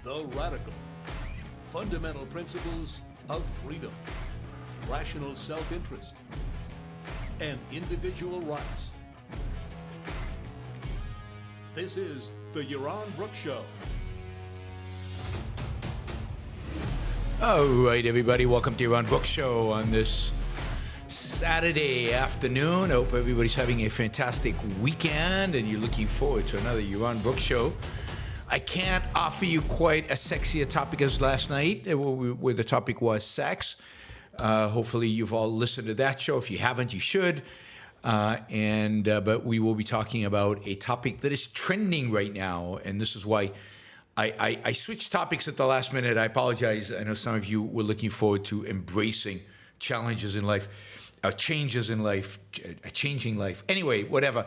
The radical, fundamental principles of freedom, rational self-interest, and individual rights. This is the Yaron Brook Show. All right, everybody, welcome to Yaron Brook Show on this Saturday afternoon. I hope everybody's having a fantastic weekend and you're looking forward to another Yaron Brook Show. I can't offer you quite a sexier topic as last night, where the topic was sex. Hopefully you've all listened to that show. If you haven't, you should. But we will be talking about a topic that is trending right now, and this is why I switched topics at the last minute. I apologize. I know some of you were looking forward to embracing challenges in life, changes in life, a changing life. Anyway, whatever.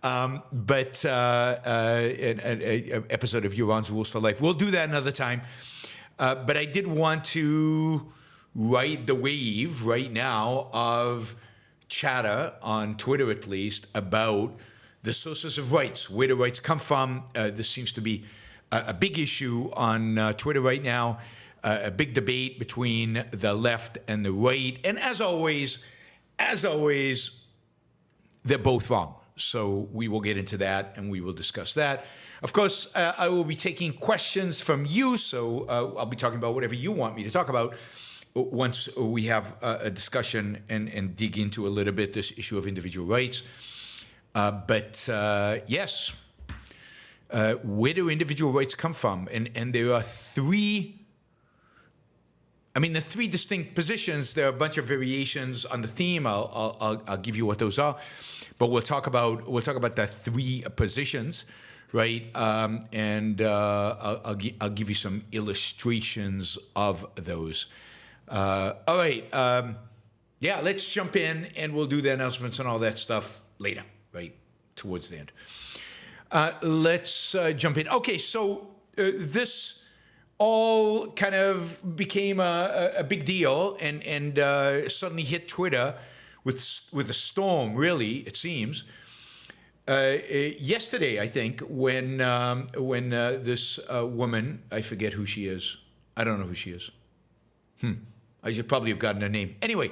An episode of Yaron's Rules for Life. We'll do that another time. But I did want to ride the wave right now of chatter on Twitter, at least, about the sources of rights, where the rights come from. This seems to be a big issue on Twitter right now, a big debate between the left and the right. And as always, they're both wrong. So we will get into that and we will discuss that. Of course, I will be taking questions from you. So I'll be talking about whatever you want me to talk about once we have a discussion and dig into a little bit this issue of individual rights. Yes, where do individual rights come from? And there are three distinct positions. There are a bunch of variations on the theme. I'll give you what those are. But we'll talk about the three positions, right? I'll give you some illustrations of those. All right, let's jump in and we'll do the announcements and all that stuff later, right? Towards the end. Let's jump in. Okay, so this all kind of became a big deal and suddenly hit Twitter with a storm, really, it seems. Yesterday, I think, when this woman, I forget who she is. I don't know who she is. I should probably have gotten her name. Anyway,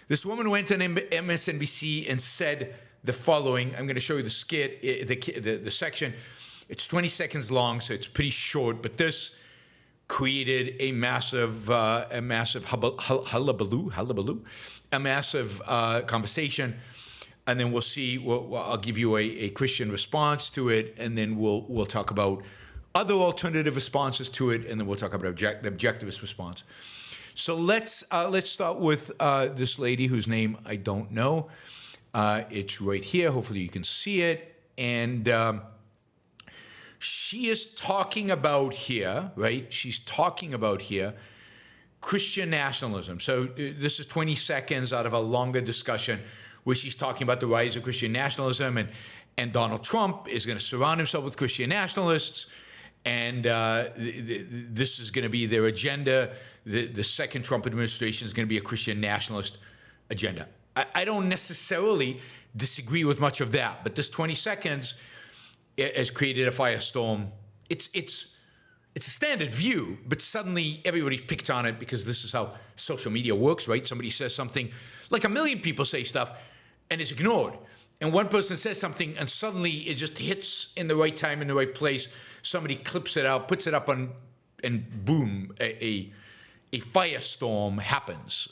this woman went on MSNBC and said the following. I'm going to show you the skit, the section. It's 20 seconds long, so it's pretty short, but this created a massive hullabaloo, a massive conversation, and then we'll see. I'll give you a Christian response to it, and then we'll talk about other alternative responses to it, and then we'll talk about the objectivist response. So let's start with this lady whose name I don't know. It's right here. Hopefully you can see it, and she is talking about here, right? She's talking about here Christian nationalism. So this is 20 seconds out of a longer discussion where she's talking about the rise of Christian nationalism, and Donald Trump is going to surround himself with Christian nationalists, and this is going to be their agenda. The second Trump administration is going to be a Christian nationalist agenda. I don't necessarily disagree with much of that, but this 20 seconds has created a firestorm. It's a standard view, but suddenly everybody picked on it because this is how social media works, right? Somebody says something, like a million people say stuff, and it's ignored. And one person says something, and suddenly it just hits in the right time, in the right place. Somebody clips it out, puts it up on, and boom, a firestorm happens.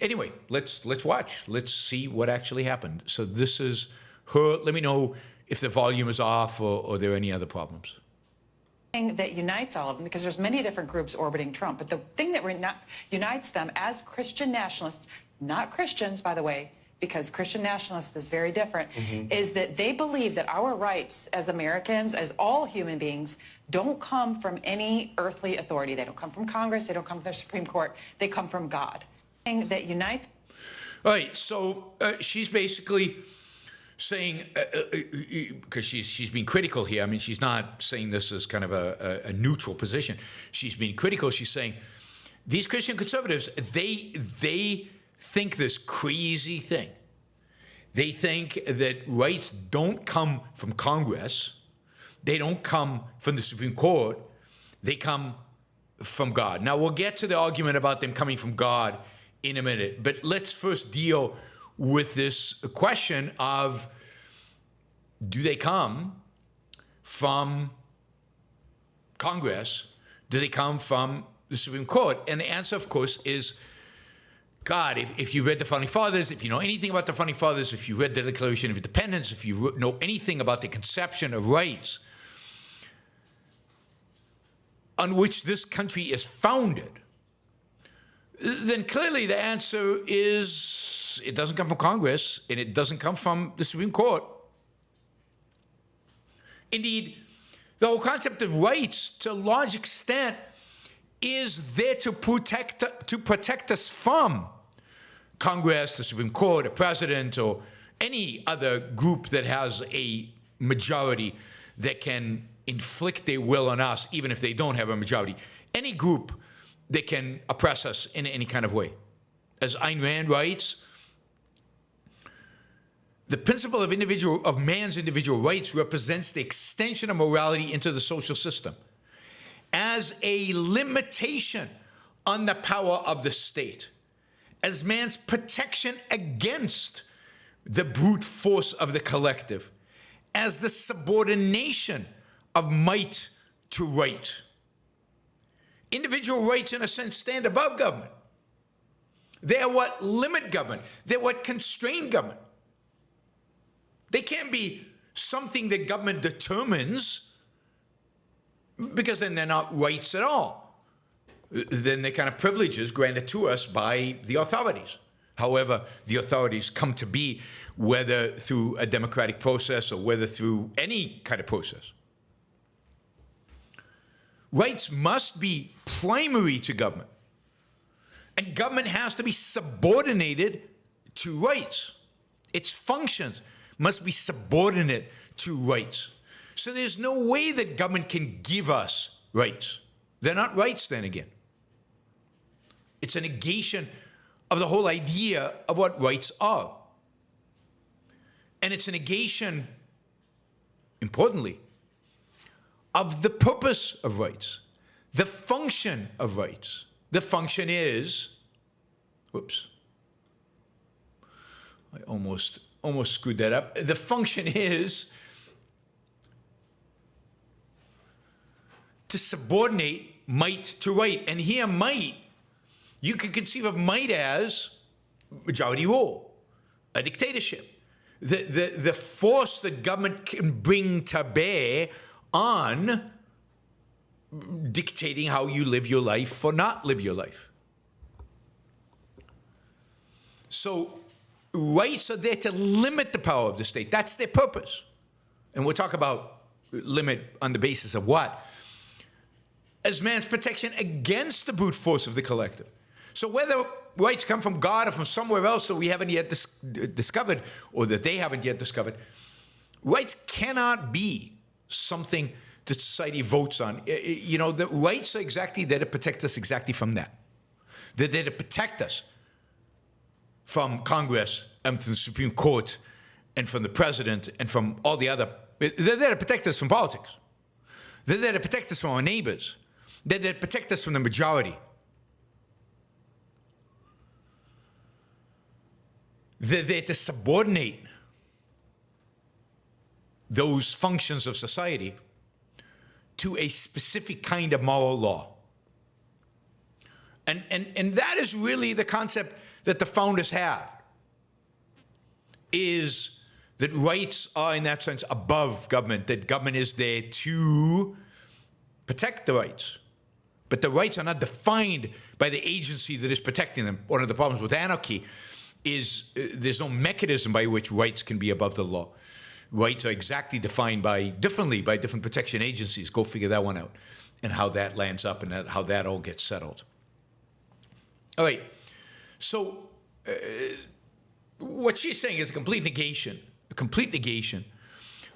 Anyway, let's watch. Let's see what actually happened. So this is her. Let me know if the volume is off or there are any other problems. That unites all of them, because there's many different groups orbiting Trump, but the thing that unites them as Christian nationalists, not Christians, by the way, because Christian nationalists is very different, is that they believe that our rights as Americans, as all human beings, don't come from any earthly authority. They don't come from Congress. They don't come from the Supreme Court. They come from God. That unites. All right, so she's basically saying, because she's being critical here. I mean, she's not saying this as kind of a neutral position. She's being critical. She's saying these Christian conservatives, they think this crazy thing. They think that rights don't come from Congress. They don't come from the Supreme Court. They come from God. Now, we'll get to the argument about them coming from God in a minute, but let's first deal with this question of, do they come from Congress? Do they come from the Supreme Court? And the answer, of course, is God. If you read the Founding Fathers, if you know anything about the Founding Fathers, if you read the Declaration of Independence, if you know anything about the conception of rights on which this country is founded, then clearly the answer is it doesn't come from Congress and it doesn't come from the Supreme Court. Indeed, the whole concept of rights, to a large extent, is there to protect us from Congress, the Supreme Court, a president, or any other group that has a majority that can inflict their will on us, even if they don't have a majority. Any group that can oppress us in any kind of way. As Ayn Rand writes, the principle of man's individual rights represents the extension of morality into the social system as a limitation on the power of the state, as man's protection against the brute force of the collective, as the subordination of might to right. Individual rights, in a sense, stand above government. They're what limit government. They're what constrain government. They can't be something that government determines, because then they're not rights at all. Then they're kind of privileges granted to us by the authorities. However, the authorities come to be, whether through a democratic process or whether through any kind of process. Rights must be primary to government. And government has to be subordinated to rights. Its functions must be subordinate to rights. So there's no way that government can give us rights. They're not rights then again. It's a negation of the whole idea of what rights are. And it's a negation, importantly, of the purpose of rights, the function of rights. The function is, whoops, I almost screwed that up. The function is to subordinate might to right. And here might, you can conceive of might as majority rule, a dictatorship. The force that government can bring to bear on dictating how you live your life or not live your life. So rights are there to limit the power of the state. That's their purpose. And we'll talk about limit on the basis of what? As man's protection against the brute force of the collective. So whether rights come from God or from somewhere else that we haven't yet discovered, or that they haven't yet discovered, rights cannot be something that society votes on. You know, the rights are exactly there to protect us exactly from that. They're there to protect us from Congress and from the Supreme Court and from the president and from all the other. They're there to protect us from politics. They're there to protect us from our neighbors. They're there to protect us from the majority. They're there to subordinate those functions of society to a specific kind of moral law. And that is really the concept that the founders had, is that rights are in that sense above government, that government is there to protect the rights. But the rights are not defined by the agency that is protecting them. One of the problems with anarchy is there's no mechanism by which rights can be above the law. Rights are exactly defined differently by different protection agencies. Go figure that one out, and how that lands up and how that all gets settled. All right, so what she's saying is a complete negation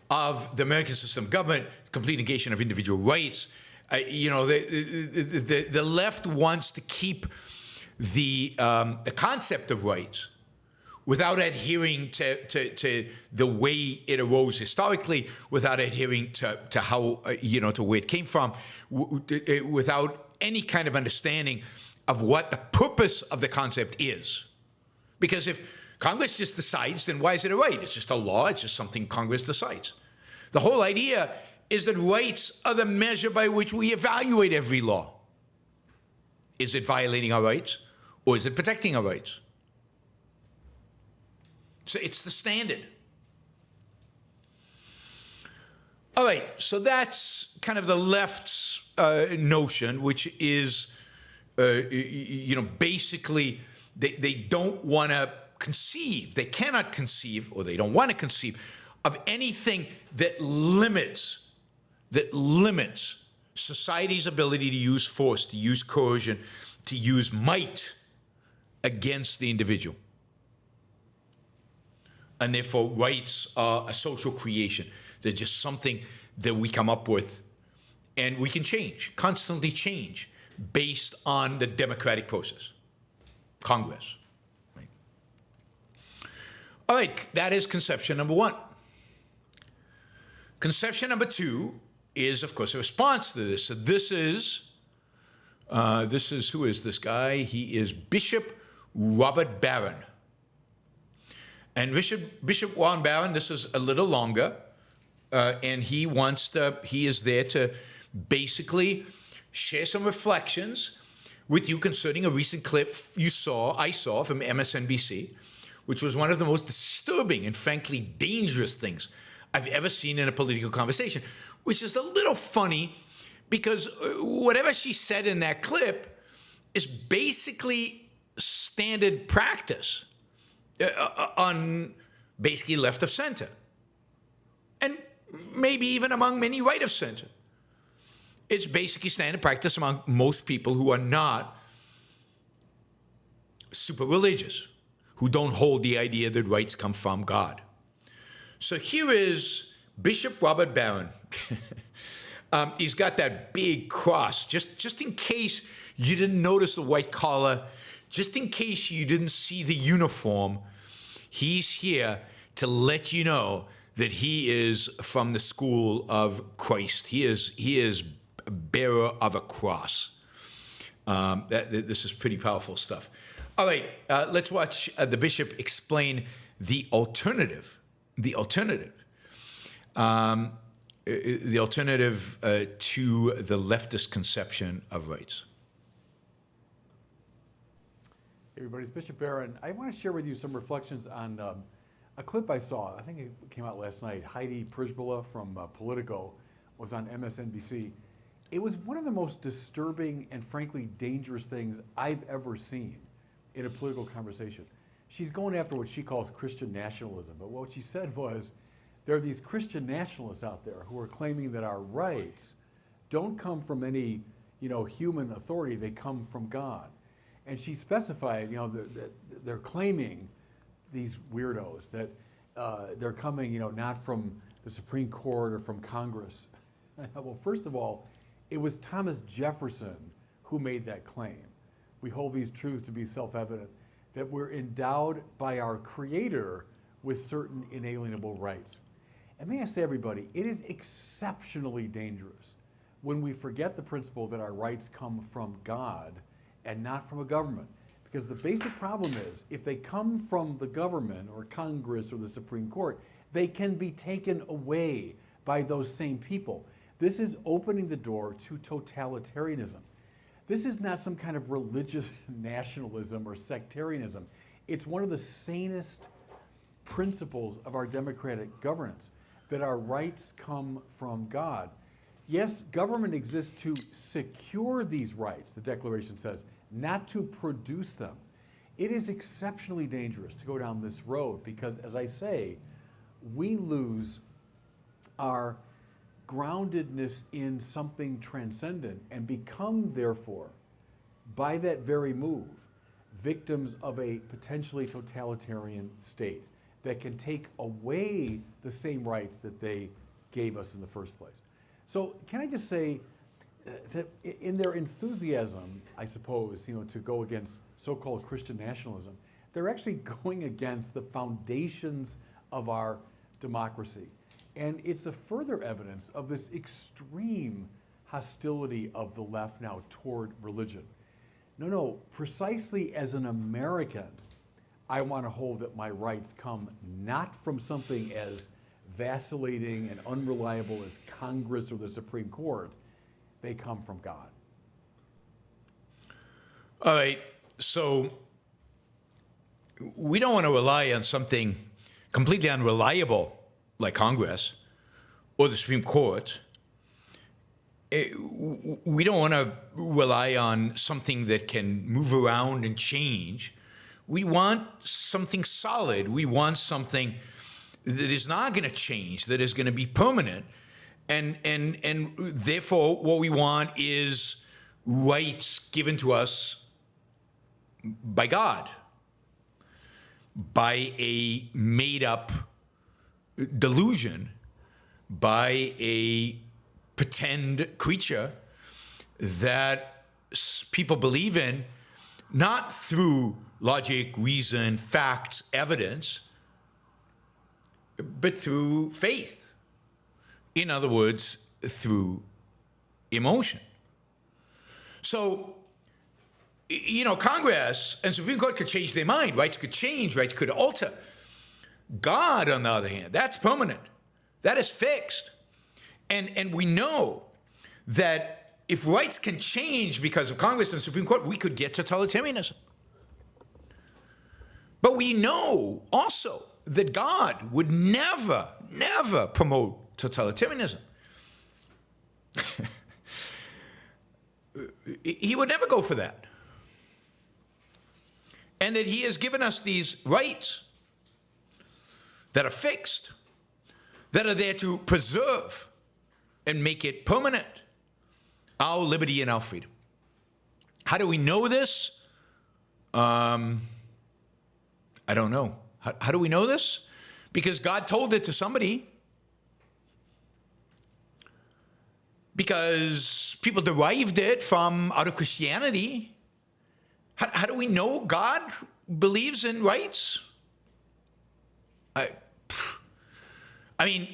of the American system of government, complete negation of individual rights. You know, the left wants to keep the concept of rights without adhering to the way it arose historically, without adhering to how, to where it came from, without any kind of understanding of what the purpose of the concept is. Because if Congress just decides, then why is it a right? It's just a law. It's just something Congress decides. The whole idea is that rights are the measure by which we evaluate every law. Is it violating our rights, or is it protecting our rights? So it's the standard. All right, so that's kind of the left's notion, which is, basically they don't want to conceive, they cannot conceive, or they don't want to conceive of anything that limits society's ability to use force, to use coercion, to use might against the individual. And therefore, rights are a social creation. They're just something that we come up with and we can change, constantly change, based on the democratic process, Congress. Right? All right, that is conception number one. Conception number two is, of course, a response to this. So this is, who is this guy? He is Bishop Robert Barron. And Bishop Warren Barron, this is a little longer, and he is there to basically share some reflections with you concerning a recent clip I saw from MSNBC, which was one of the most disturbing and frankly dangerous things I've ever seen in a political conversation, which is a little funny because whatever she said in that clip is basically standard practice on basically left of center, and maybe even among many right of center. It's basically standard practice among most people who are not super religious, who don't hold the idea that rights come from God. So here is Bishop Robert Barron. He's got that big cross, just in case you didn't notice the white collar, just in case you didn't see the uniform. He's here to let you know that he is from the school of Christ. He is a bearer of a cross. This is pretty powerful stuff. All right, let's watch the bishop explain the alternative. The alternative to the leftist conception of rights. Hey everybody, it's Bishop Barron. I want to share with you some reflections on a clip I saw. I think it came out last night. Heidi Przybyla from Politico was on MSNBC. It was one of the most disturbing and frankly dangerous things I've ever seen in a political conversation. She's going after what she calls Christian nationalism, but what she said was, there are these Christian nationalists out there who are claiming that our rights don't come from any, human authority, they come from God. And she specified, that they're claiming, these weirdos, that they're coming, not from the Supreme Court or from Congress. Well, first of all, it was Thomas Jefferson who made that claim. We hold these truths to be self-evident, that we're endowed by our Creator with certain inalienable rights. And may I say, everybody, it is exceptionally dangerous when we forget the principle that our rights come from God and not from a government. Because the basic problem is, if they come from the government or Congress or the Supreme Court, they can be taken away by those same people. This is opening the door to totalitarianism. This is not some kind of religious nationalism or sectarianism. It's one of the sanest principles of our democratic governance, that our rights come from God. Yes, government exists to secure these rights, the Declaration says, not to produce them. It is exceptionally dangerous to go down this road because, as I say, we lose our groundedness in something transcendent and become, therefore, by that very move, victims of a potentially totalitarian state that can take away the same rights that they gave us in the first place. So can I just say that in their enthusiasm, I suppose, to go against so-called Christian nationalism, they're actually going against the foundations of our democracy. And it's a further evidence of this extreme hostility of the left now toward religion. No, precisely as an American, I want to hold that my rights come not from something as vacillating and unreliable as Congress or the Supreme Court. They come from God. All right, so we don't want to rely on something completely unreliable like Congress or the Supreme Court. We don't want to rely on something that can move around and change. We want something solid. We want something that is not going to change, that is going to be permanent. And therefore, what we want is rights given to us by God, by a made-up delusion, by a pretend creature that people believe in, not through logic, reason, facts, evidence, but through faith. In other words, through emotion. So, Congress and Supreme Court could change their mind. Rights could change. Rights could alter. God, on the other hand, that's permanent. That is fixed. And we know that if rights can change because of Congress and Supreme Court, we could get totalitarianism. But we know also that God would never, never promote totalitarianism. He would never go for that. And that he has given us these rights that are fixed, that are there to preserve and make it permanent, our liberty and our freedom. How do we know this? I don't know. How do we know this? Because God told it to somebody. Because people derived it from out of Christianity. How do we know God believes in rights? I mean,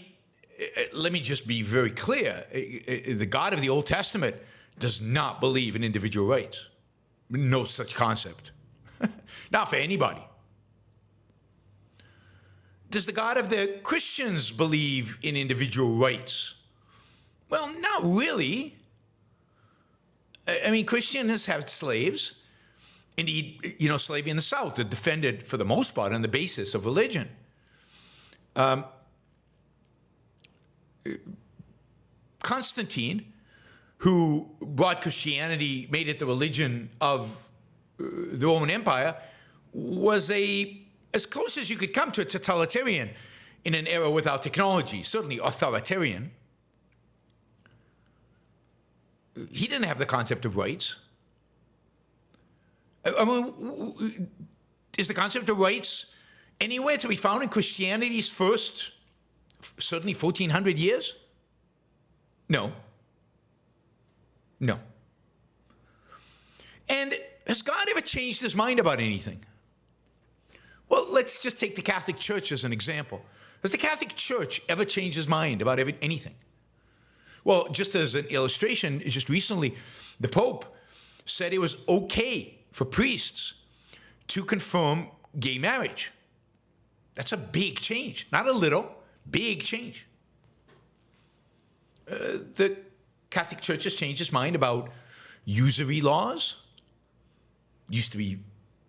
let me just be very clear. The God of the Old Testament does not believe in individual rights. No such concept. Not for anybody. Does the God of the Christians believe in individual rights? Well, not really. I mean, Christians have slaves. Indeed, slavery in the South are defended for the most part on the basis of religion. Constantine, who brought Christianity, made it the religion of the Roman Empire, was as close as you could come to a totalitarian in an era without technology, certainly authoritarian. He didn't have the concept of rights. I mean, is the concept of rights anywhere to be found in Christianity's first, certainly 1,400 years? No. No. And has God ever changed his mind about anything? Well, let's just take the Catholic Church as an example. Has the Catholic Church ever changed his mind about anything? Well, just as an illustration, just recently, the Pope said it was okay for priests to confirm gay marriage. That's a big change. Not a little, big change. The Catholic Church has changed its mind about usury laws. Used to be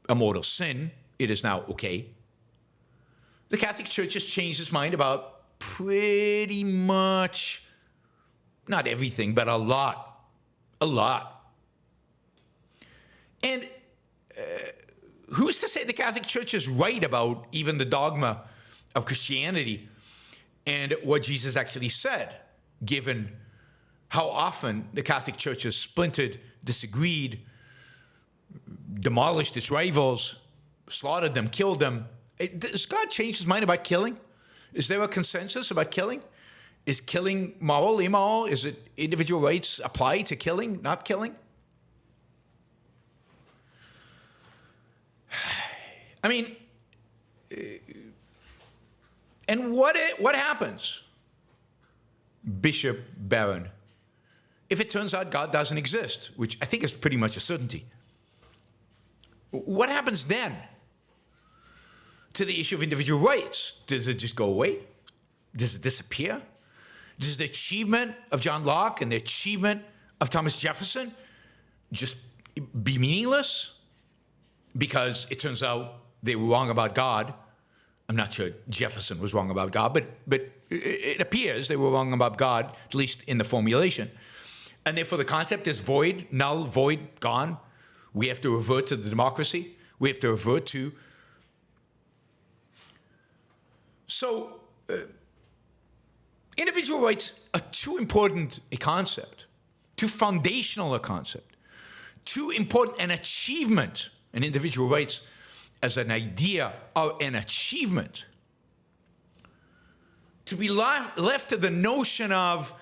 a mortal sin. It is now okay. The Catholic Church has changed its mind about pretty much, not everything, but a lot. A lot. And who's to say the Catholic Church is right about even the dogma of Christianity and what Jesus actually said, given how often the Catholic Church has splintered, disagreed, demolished its rivals, slaughtered them, killed them. Does God change his mind about killing? Is there a consensus about killing? Is killing moral, immoral? Is it individual rights apply to killing, not killing? I mean, and what happens, Bishop Barron, if it turns out God doesn't exist, which I think is pretty much a certainty? What happens then to the issue of individual rights? Does it just go away? Does it disappear? Does the achievement of John Locke and the achievement of Thomas Jefferson just be meaningless because it turns out they were wrong about God? I'm not sure Jefferson was wrong about God, but it appears they were wrong about God, at least in the formulation. And therefore the concept is void, null, void, gone. We have to revert to the democracy. We have to revert to... So, individual rights are too important a concept, too foundational a concept, too important an achievement, and individual rights as an idea or an achievement, to be left to the notion of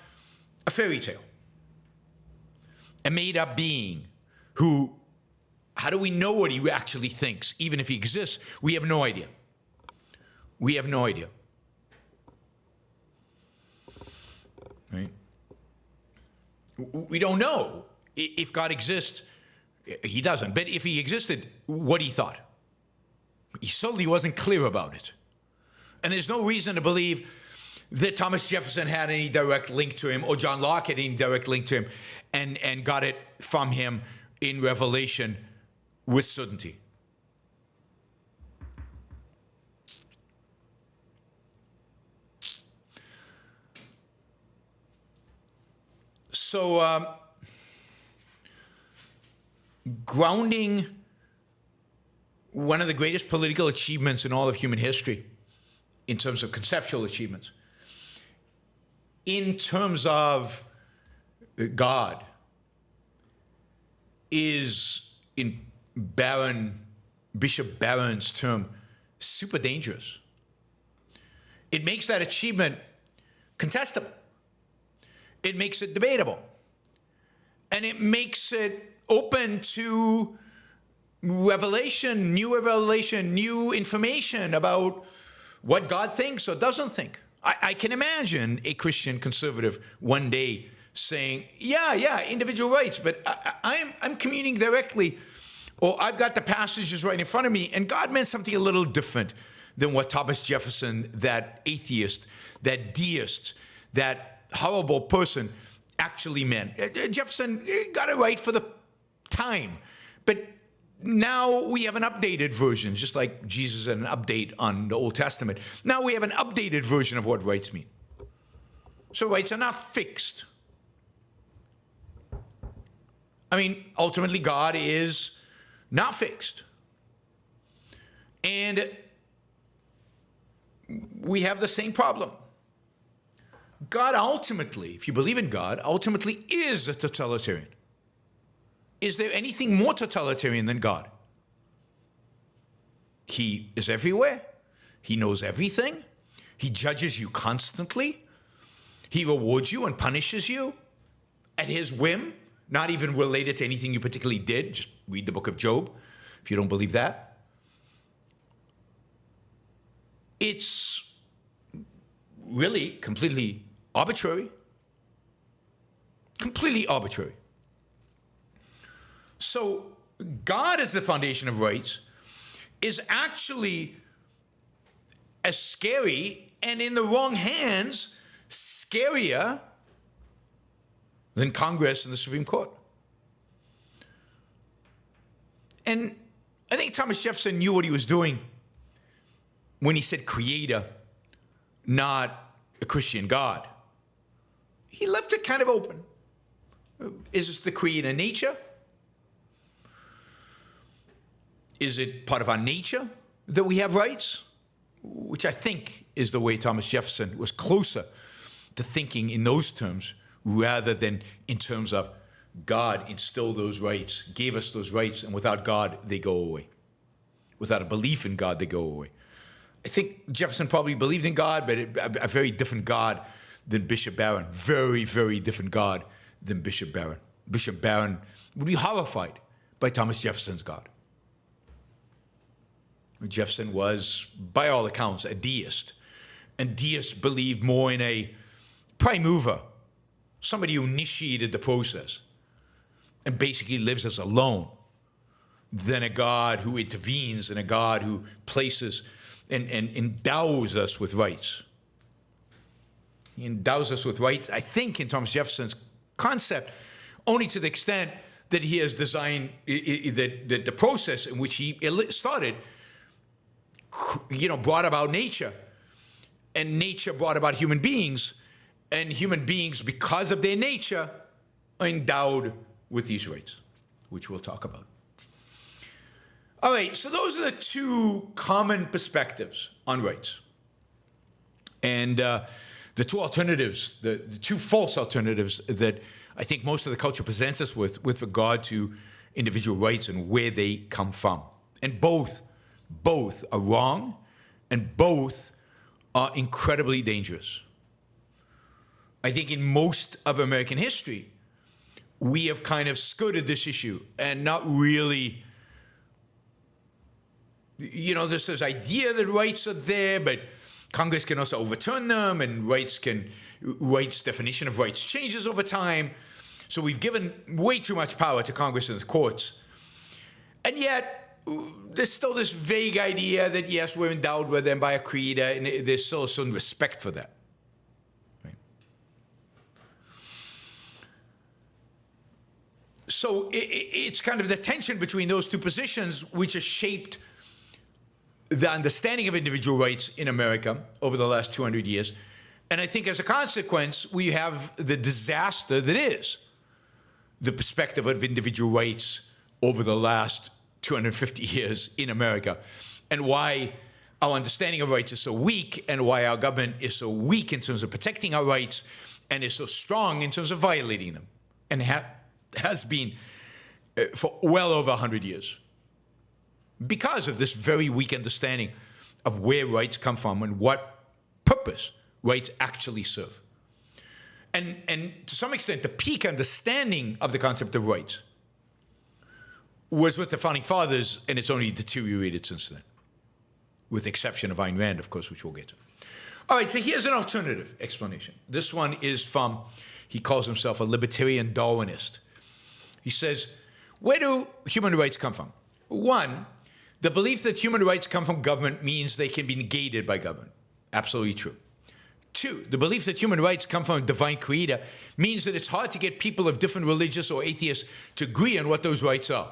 a fairy tale, a made-up being who, how do we know what he actually thinks? Even if he exists, we have no idea. We have no idea. Right? We don't know if God exists. He doesn't. But if he existed, what he thought. He certainly wasn't clear about it. And there's no reason to believe that Thomas Jefferson had any direct link to him or John Locke had any direct link to him and got it from him in revelation with certainty. So, grounding one of the greatest political achievements in all of human history, in terms of conceptual achievements, in terms of God, is, in Bishop Barron's term, super dangerous. It makes that achievement contestable. It makes it debatable. And it makes it open to revelation, new information about what God thinks or doesn't think. I can imagine a Christian conservative one day saying, yeah, individual rights, but I'm communing directly, or I've got the passages right in front of me, and God meant something a little different than what Thomas Jefferson, that atheist, that deist, that horrible person, actually meant. Jefferson got it right for the time, but now we have an updated version, just like Jesus had an update on the Old Testament. Now we have an updated version of what rights mean. So rights are not fixed. I mean, ultimately, God is not fixed. And we have the same problem. God ultimately, if you believe in God, ultimately is a totalitarian. Is there anything more totalitarian than God? He is everywhere. He knows everything. He judges you constantly. He rewards you and punishes you at his whim, not even related to anything you particularly did. Just read the book of Job if you don't believe that. It's really completely arbitrary. Completely arbitrary. So God as the foundation of rights is actually as scary, and in the wrong hands, scarier than Congress and the Supreme Court. And I think Thomas Jefferson knew what he was doing when he said creator, not a Christian God. He left it kind of open. Is this the creator nature? Is it part of our nature that we have rights? Which I think is the way Thomas Jefferson was closer to thinking in those terms rather than in terms of God instilled those rights, gave us those rights, and without God, they go away. Without a belief in God, they go away. I think Jefferson probably believed in God, but a very different God than Bishop Barron. Very, very different God than Bishop Barron. Bishop Barron would be horrified by Thomas Jefferson's God. Jefferson was, by all accounts, a deist. And deists believed more in a prime mover, somebody who initiated the process and basically lives as alone, than a God who intervenes and a God who places and endows us with rights. He endows us with rights, I think, in Thomas Jefferson's concept, only to the extent that he has designed that the process in which he started, brought about nature, and nature brought about human beings, and human beings, because of their nature, are endowed with these rights, which we'll talk about. All right, so those are the two common perspectives on rights. And the two alternatives, the two false alternatives that I think most of the culture presents us with regard to individual rights and where they come from. And both are wrong, and both are incredibly dangerous. I think in most of American history, we have kind of skirted this issue and not really, there's this idea that rights are there, but Congress can also overturn them, and rights definition of rights changes over time. So we've given way too much power to Congress and the courts. And yet, there's still this vague idea that, yes, we're endowed with them by a creator, and there's still some respect for that. Right? So it's kind of the tension between those two positions which has shaped the understanding of individual rights in America over the last 200 years. And I think as a consequence, we have the disaster that is the perspective of individual rights over the last 250 years in America, and why our understanding of rights is so weak, and why our government is so weak in terms of protecting our rights, and is so strong in terms of violating them, and has been for well over 100 years. Because of this very weak understanding of where rights come from and what purpose rights actually serve. And to some extent, the peak understanding of the concept of rights was with the Founding Fathers, and it's only deteriorated since then, with the exception of Ayn Rand, of course, which we'll get to. All right, so here's an alternative explanation. This one is from, he calls himself a libertarian Darwinist. He says, where do human rights come from? One, the belief that human rights come from government means they can be negated by government. Absolutely true. Two, the belief that human rights come from a divine creator means that it's hard to get people of different religious or atheists to agree on what those rights are.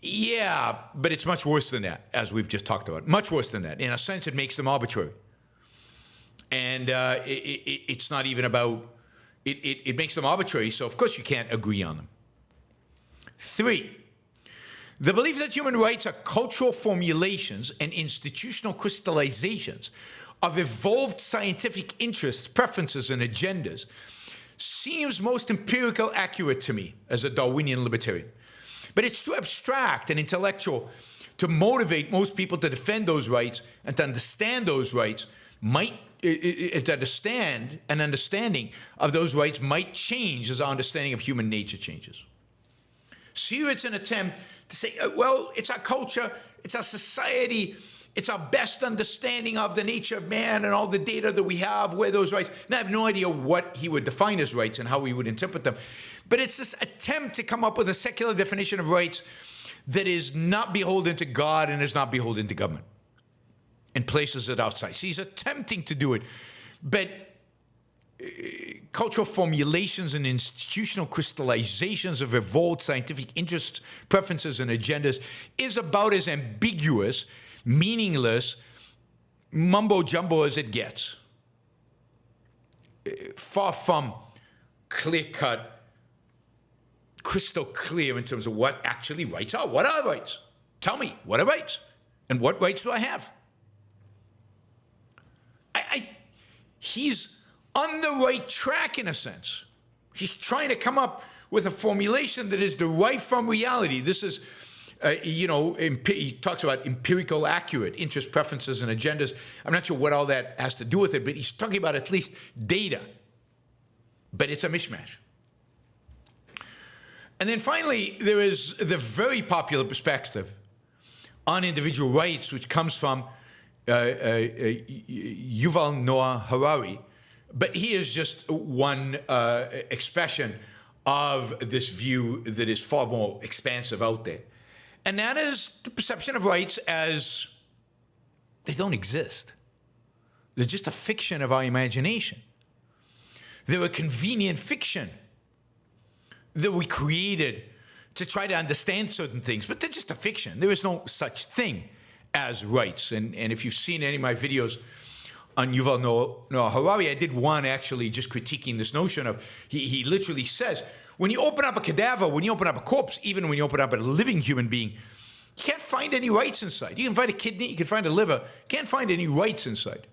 Yeah, but it's much worse than that, as we've just talked about. Much worse than that. In a sense, it makes them arbitrary. And it's not even about, it makes them arbitrary, so of course you can't agree on them. Three, the belief that human rights are cultural formulations and institutional crystallizations of evolved scientific interests, preferences, and agendas seems most empirical accurate to me as a Darwinian libertarian. But it's too abstract and intellectual to motivate most people to defend those rights, and to understand those rights to understand an understanding of those rights might change as our understanding of human nature changes. So here it's an attempt to say, well, it's our culture, it's our society, it's our best understanding of the nature of man and all the data that we have, where those rights, and I have no idea what he would define as rights and how he would interpret them. But it's this attempt to come up with a secular definition of rights that is not beholden to God and is not beholden to government, and places it outside. So he's attempting to do it, but cultural formulations and institutional crystallizations of evolved scientific interests, preferences, and agendas is about as ambiguous, meaningless, mumbo-jumbo as it gets. Far from clear-cut, crystal clear in terms of what actually rights are. What are rights? Tell me, what are rights? And what rights do I have? He's on the right track in a sense. He's trying to come up with a formulation that is derived from reality. This is, he talks about empirical accurate interest, preferences, and agendas. I'm not sure what all that has to do with it, but he's talking about at least data. But it's a mishmash. And then finally, there is the very popular perspective, on individual rights, which comes from Yuval Noah Harari, but he is just one expression of this view that is far more expansive out there. And that is the perception of rights as they don't exist. They're just a fiction of our imagination. They're a convenient fiction that we created to try to understand certain things, but they're just a fiction. There is no such thing as rights. And if you've seen any of my videos on Yuval Noah Harari, I did one actually just critiquing this notion of, he literally says, when you open up a cadaver, when you open up a corpse, even when you open up a living human being, you can't find any rights inside. You can find a kidney, you can find a liver, you can't find any rights inside.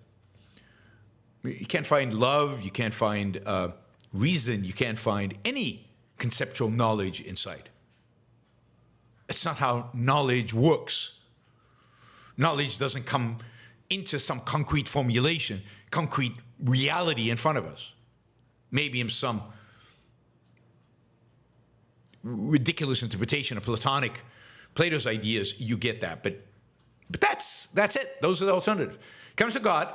You can't find love, you can't find reason, you can't find any conceptual knowledge inside. It's not how knowledge works. Knowledge doesn't come into some concrete formulation, concrete reality in front of us. Maybe in some ridiculous interpretation of Plato's ideas, you get that. But that's it. Those are the alternatives. Comes to God,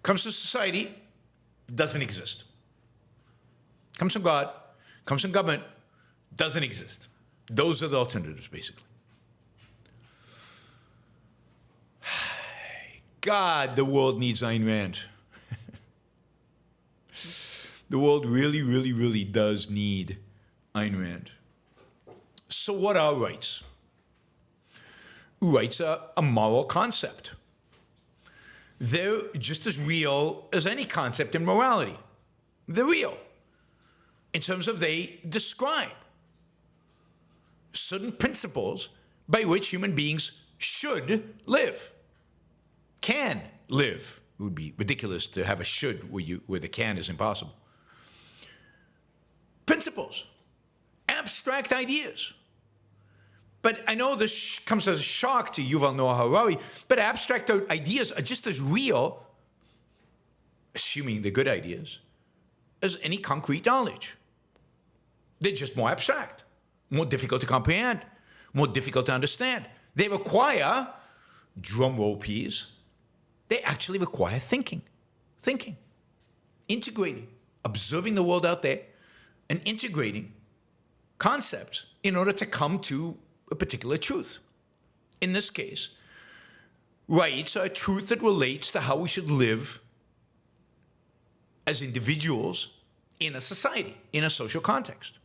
comes to society, doesn't exist. Comes from God, comes from government, doesn't exist. Those are the alternatives, basically. God, the world needs Ayn Rand. The world really, really, really does need Ayn Rand. So what are rights? Rights are a moral concept. They're just as real as any concept in morality. They're real in terms of they describe certain principles by which human beings should live, can live. It would be ridiculous to have a should where the can is impossible. Principles, abstract ideas. But I know this comes as a shock to Yuval Noah Harari, but abstract ideas are just as real, assuming they're good ideas, as any concrete knowledge. They're just more abstract, more difficult to comprehend, more difficult to understand. They require, drum roll please, they actually require thinking, integrating, observing the world out there, and integrating concepts in order to come to a particular truth. In this case, rights are a truth that relates to how we should live as individuals in a society, in a social context.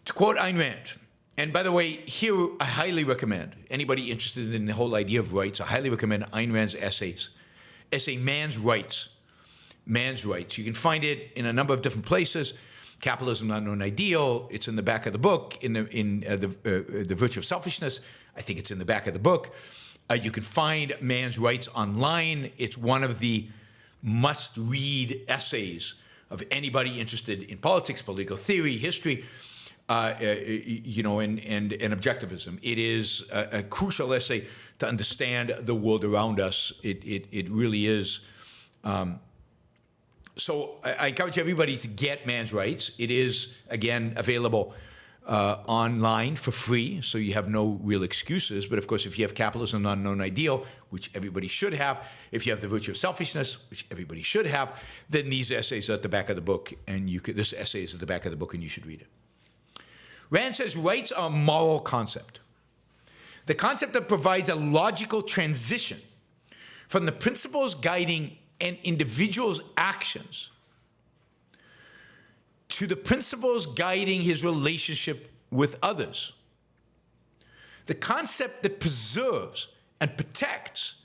To quote Ayn Rand, and by the way, here I highly recommend, anybody interested in the whole idea of rights, I highly recommend Ayn Rand's essay Man's Rights. Man's Rights. You can find it in a number of different places. Capitalism, Not an Ideal. It's in the back of the book. In the Virtue of Selfishness, I think it's in the back of the book. You can find Man's Rights online. It's one of the must-read essays of anybody interested in politics, political theory, history, and objectivism. It is a crucial essay to understand the world around us. It really is. So I encourage everybody to get Man's Rights. It is, again, available online for free, so you have no real excuses. But of course, if you have Capitalism, Not an Ideal, which everybody should have, if you have The Virtue of Selfishness, which everybody should have, then these essays are at the back of the book, and this essay is at the back of the book, and you should read it. Rand says rights are a moral concept. The concept that provides a logical transition from the principles guiding an individual's actions to the principles guiding his relationship with others. The concept that preserves and protects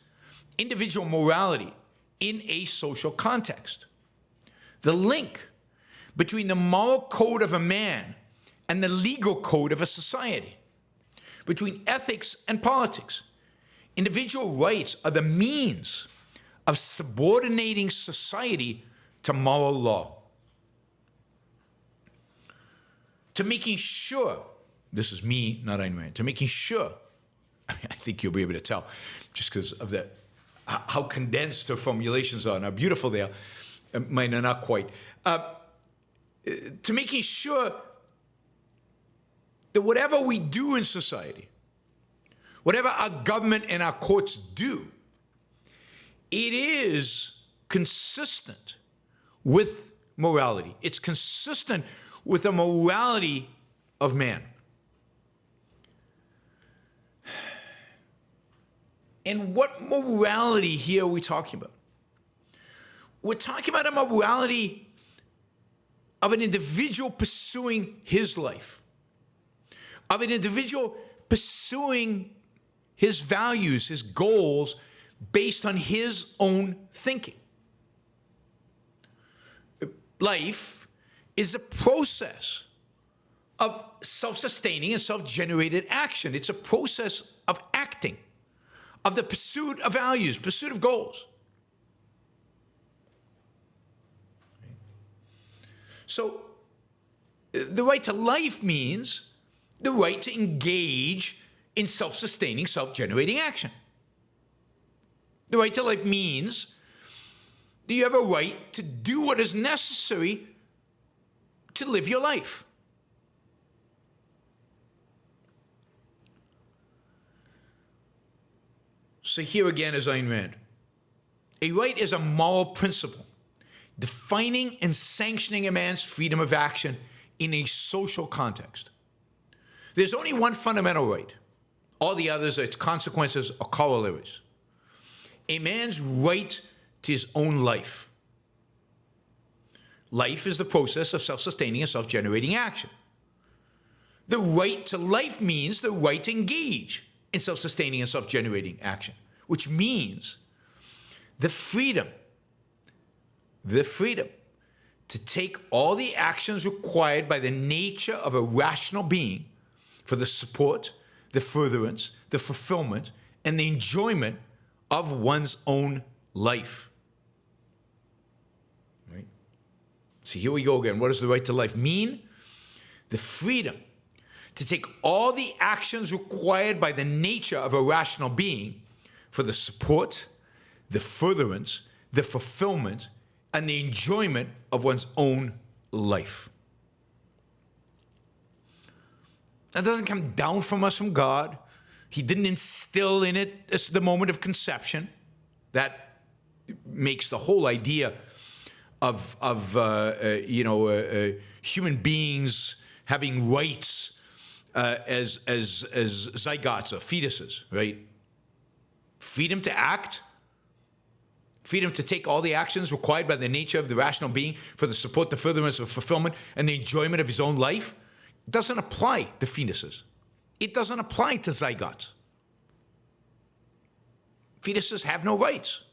individual morality in a social context. The link between the moral code of a man and the legal code of a society. Between ethics and politics. Individual rights are the means of subordinating society to moral law. To making sure, this is me, not Ayn Rand, to making sure, I think you'll be able to tell just because of that, how condensed her formulations are and how beautiful they are. Mine are not quite. To making sure that whatever we do in society, whatever our government and our courts do, it is consistent with morality. It's consistent with the morality of man. And what morality here are we talking about? We're talking about a morality of an individual pursuing his life, of an individual pursuing his values, his goals, based on his own thinking. Life is a process of self-sustaining and self-generated action. It's a process of acting, of the pursuit of values, pursuit of goals. So the right to life means the right to engage in self-sustaining, self-generating action. The right to life means that you have a right to do what is necessary to live your life. So here again is Ayn Rand. A right is a moral principle defining and sanctioning a man's freedom of action in a social context. There's only one fundamental right. All the others are its consequences or corollaries. A man's right to his own life. Life is the process of self-sustaining and self-generating action. The right to life means the right to engage in self-sustaining and self-generating action, which means the freedom to take all the actions required by the nature of a rational being for the support, the furtherance, the fulfillment, and the enjoyment of one's own life. Right? So here we go again. What does the right to life mean? The freedom to take all the actions required by the nature of a rational being for the support, the furtherance, the fulfillment, and the enjoyment of one's own life. That doesn't come down from us from God. He didn't instill in it at the moment of conception. That makes the whole idea of human beings having rights as zygotes or fetuses, right? Freedom to act, freedom to take all the actions required by the nature of the rational being for the support, the furtherance, of fulfillment, and the enjoyment of his own life doesn't apply to fetuses. It doesn't apply to zygotes. Fetuses have no rights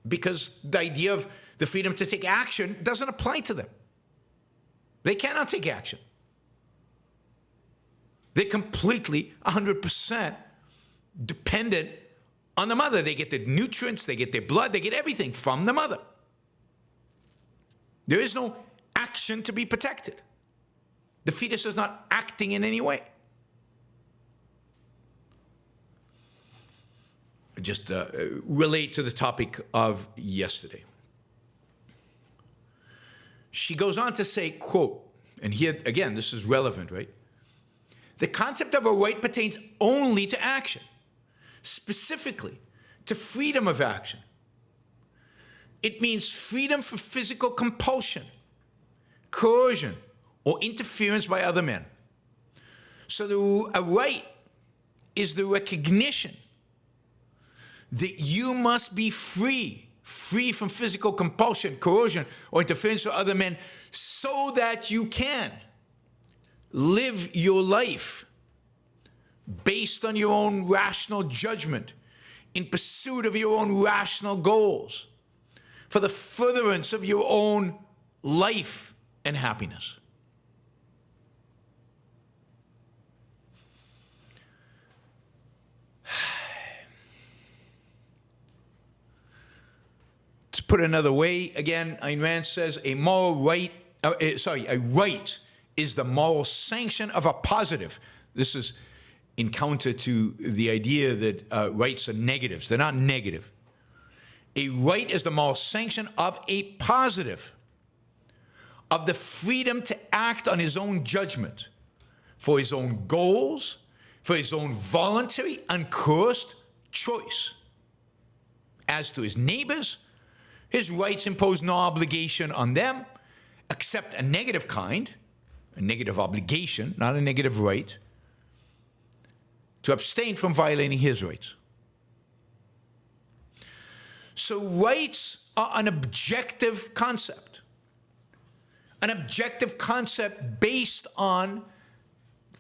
because the idea of the freedom to take action doesn't apply to them. They cannot take action. They're completely, 100% dependent on the mother. They get the nutrients, they get their blood, they get everything from the mother. There is no action to be protected. The fetus is not acting in any way. Just relate to the topic of yesterday. She goes on to say, quote, and here again, this is relevant, right? The concept of a right pertains only to action, specifically to freedom of action. It means freedom from physical compulsion, coercion, or interference by other men. So a right is the recognition that you must be free from physical compulsion, coercion, or interference with other men so that you can live your life based on your own rational judgment, in pursuit of your own rational goals, for the furtherance of your own life and happiness. To put it another way, again, Ayn Rand says a right is the moral sanction of a positive. This is in counter to the idea that rights are negatives. They're not negative. A right is the moral sanction of a positive, of the freedom to act on his own judgment, for his own goals, for his own voluntary, uncoerced choice. As to his neighbors, his rights impose no obligation on them, except a negative kind, a negative obligation, not a negative right, to abstain from violating his rights. So rights are an objective concept based on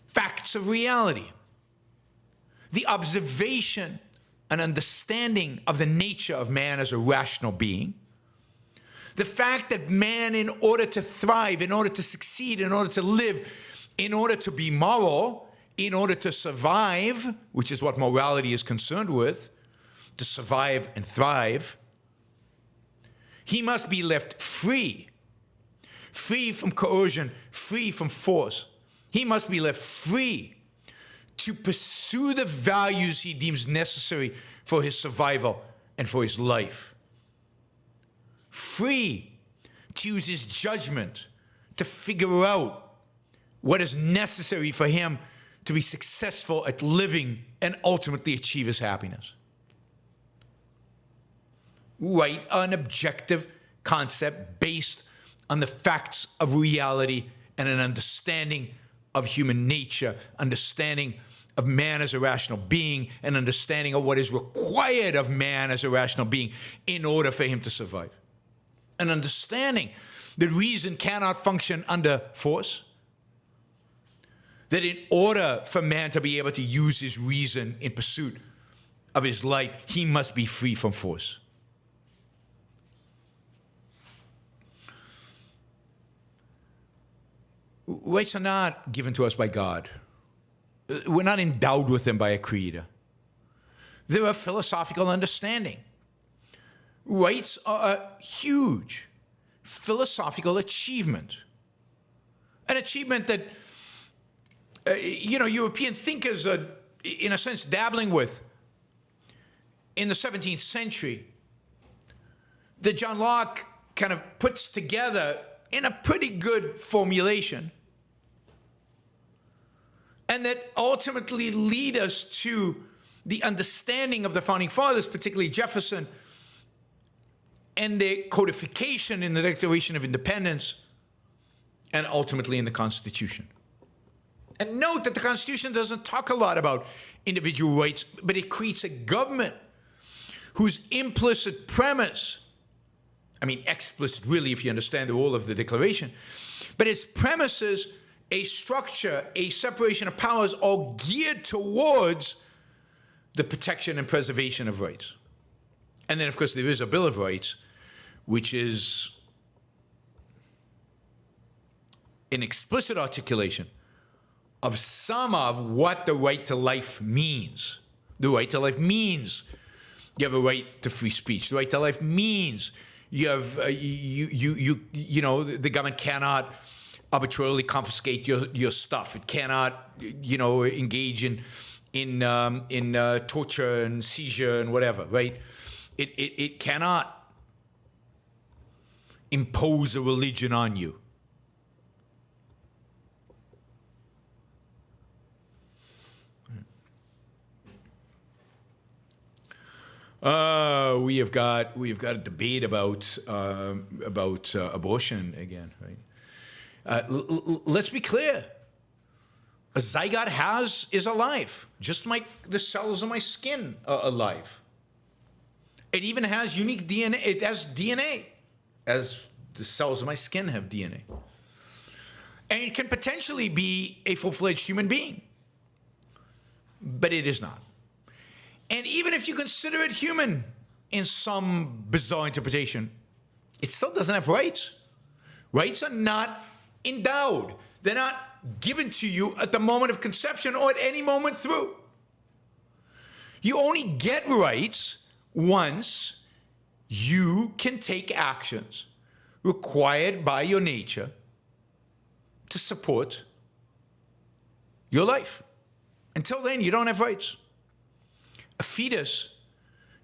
facts of reality, the observation and understanding of the nature of man as a rational being, the fact that man, in order to thrive, in order to succeed, in order to live, in order to be moral, in order to survive, which is what morality is concerned with, to survive and thrive, he must be left free from coercion, free from force. He must be left free to pursue the values he deems necessary for his survival and for his life. Free to use his judgment to figure out what is necessary for him to be successful at living and ultimately achieve his happiness. Right, an objective concept based on the facts of reality and an understanding of human nature, understanding of man as a rational being, and understanding of what is required of man as a rational being in order for him to survive. An understanding that reason cannot function under force, that in order for man to be able to use his reason in pursuit of his life, he must be free from force. Rights are not given to us by God. We're not endowed with them by a creator. They're a philosophical understanding. Rights are a huge philosophical achievement. An achievement that, European thinkers are, in a sense, dabbling with in the 17th century, that John Locke kind of puts together in a pretty good formulation, and that ultimately lead us to the understanding of the Founding Fathers, particularly Jefferson, and their codification in the Declaration of Independence, and ultimately in the Constitution. And note that the Constitution doesn't talk a lot about individual rights, but it creates a government whose implicit premise, explicit really if you understand the role of the Declaration, but its premises, a structure, a separation of powers, all geared towards the protection and preservation of rights. And then, of course, there is a Bill of Rights, which is an explicit articulation of some of what the right to life means. The right to life means you have a right to free speech. The right to life means you have the government cannot arbitrarily confiscate your stuff. It cannot engage in torture and seizure and whatever, right? It cannot impose a religion on you. We have got a debate about abortion again, right? Let's be clear. A zygote is alive, just like the cells in my skin are alive. It even has unique DNA. It has DNA, as the cells in my skin have DNA. And it can potentially be a full-fledged human being, but it is not. And even if you consider it human in some bizarre interpretation, it still doesn't have rights. Rights are not endowed. They're not given to you at the moment of conception or at any moment through. You only get rights once you can take actions required by your nature to support your life. Until then, you don't have rights. A fetus,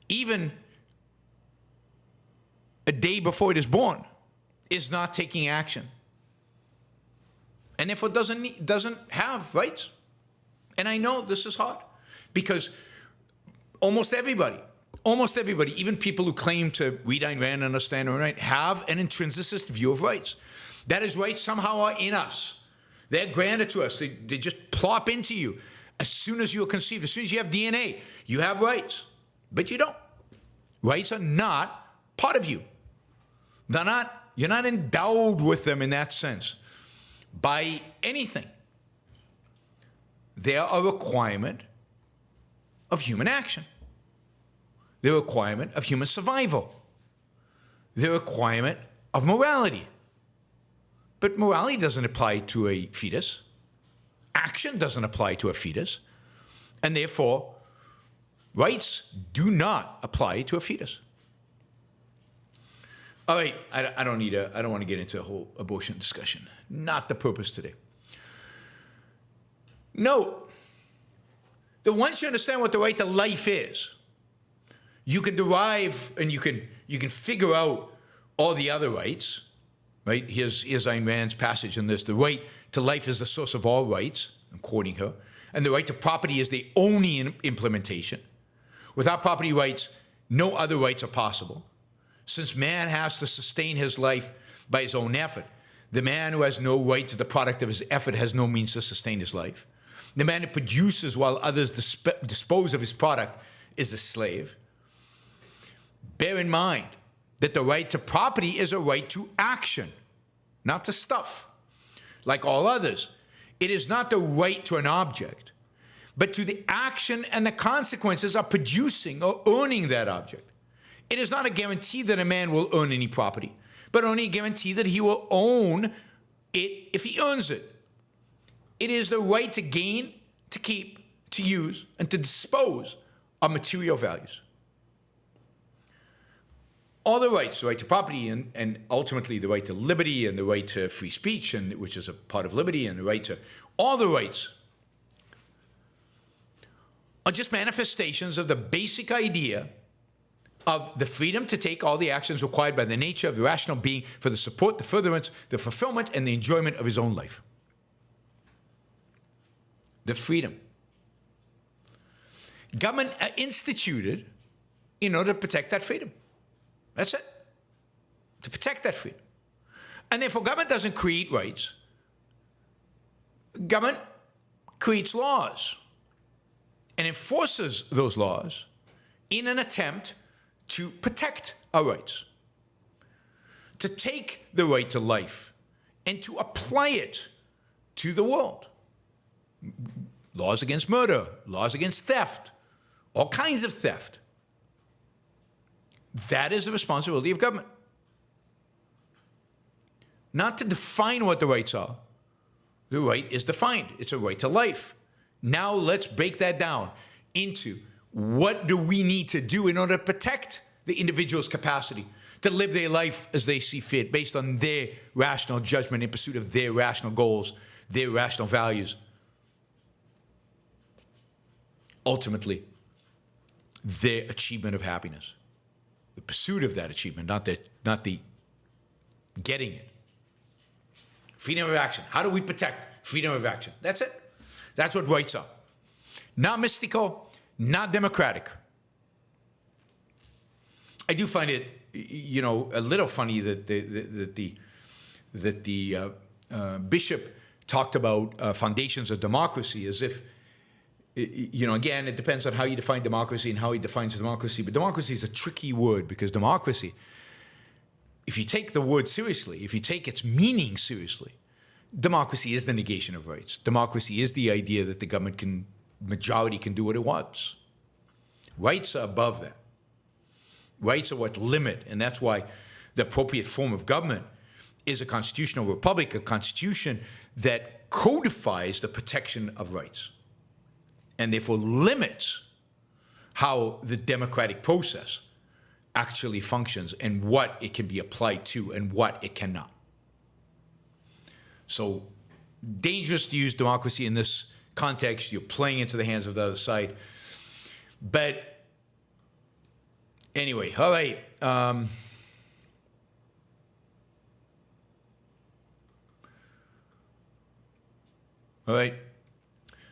even a day before it is born, is not taking action and therefore doesn't have rights. And I know this is hard because almost everybody, even people who claim to read Ayn Rand and understand Ayn Rand, have an intrinsicist view of rights. That is, rights somehow are in us. They're granted to us. They just plop into you. As soon as you are conceived, as soon as you have DNA, you have rights. But you don't. Rights are not part of you. You're not endowed with them in that sense by anything. They are a requirement of human action. They're a requirement of human survival. They're a requirement of morality. But morality doesn't apply to a fetus. Action doesn't apply to a fetus. And therefore, rights do not apply to a fetus. All right, I don't want to get into a whole abortion discussion. Not the purpose today. Note that once you understand what the right to life is, you can derive and you can figure out all the other rights, right? Here's Ayn Rand's passage in this. The right to life is the source of all rights, I'm quoting her, and the right to property is the only implementation. Without property rights, no other rights are possible. Since man has to sustain his life by his own effort, the man who has no right to the product of his effort has no means to sustain his life. The man who produces while others dispose of his product is a slave. Bear in mind that the right to property is a right to action, not to stuff. Like all others, it is not the right to an object, but to the action and the consequences of producing or owning that object. It is not a guarantee that a man will own any property, but only a guarantee that he will own it if he earns it. It is the right to gain, to keep, to use, and to dispose of material values. All the rights, the right to property and ultimately the right to liberty and the right to free speech, which is a part of liberty, and the right to all the rights are just manifestations of the basic idea of the freedom to take all the actions required by the nature of the rational being for the support, the furtherance, the fulfillment, and the enjoyment of his own life. The freedom. Government instituted in order to protect that freedom. That's it. To protect that freedom. And therefore, government doesn't create rights. Government creates laws and enforces those laws in an attempt to protect our rights, to take the right to life and to apply it to the world. Laws against murder, laws against theft, all kinds of theft. That is the responsibility of government. Not to define what the rights are. The right is defined. It's a right to life. Now let's break that down into what do we need to do in order to protect the individual's capacity to live their life as they see fit, based on their rational judgment in pursuit of their rational goals, their rational values. Ultimately, their achievement of happiness. The pursuit of that achievement, not the getting it. Freedom of action. How do we protect freedom of action? That's it. That's what rights are. Not mystical, not democratic. I do find it, a little funny that the bishop talked about foundations of democracy as if, again, it depends on how you define democracy and how he defines democracy. But democracy is a tricky word because democracy, if you take the word seriously, if you take its meaning seriously, democracy is the negation of rights. Democracy is the idea that the majority can do what it wants. Rights are above that. Rights are what limit, and that's why the appropriate form of government is a constitutional republic, a constitution that codifies the protection of rights and therefore limits how the democratic process actually functions and what it can be applied to and what it cannot. So dangerous to use democracy in this context. You're playing into the hands of the other side. But anyway, all right. All right?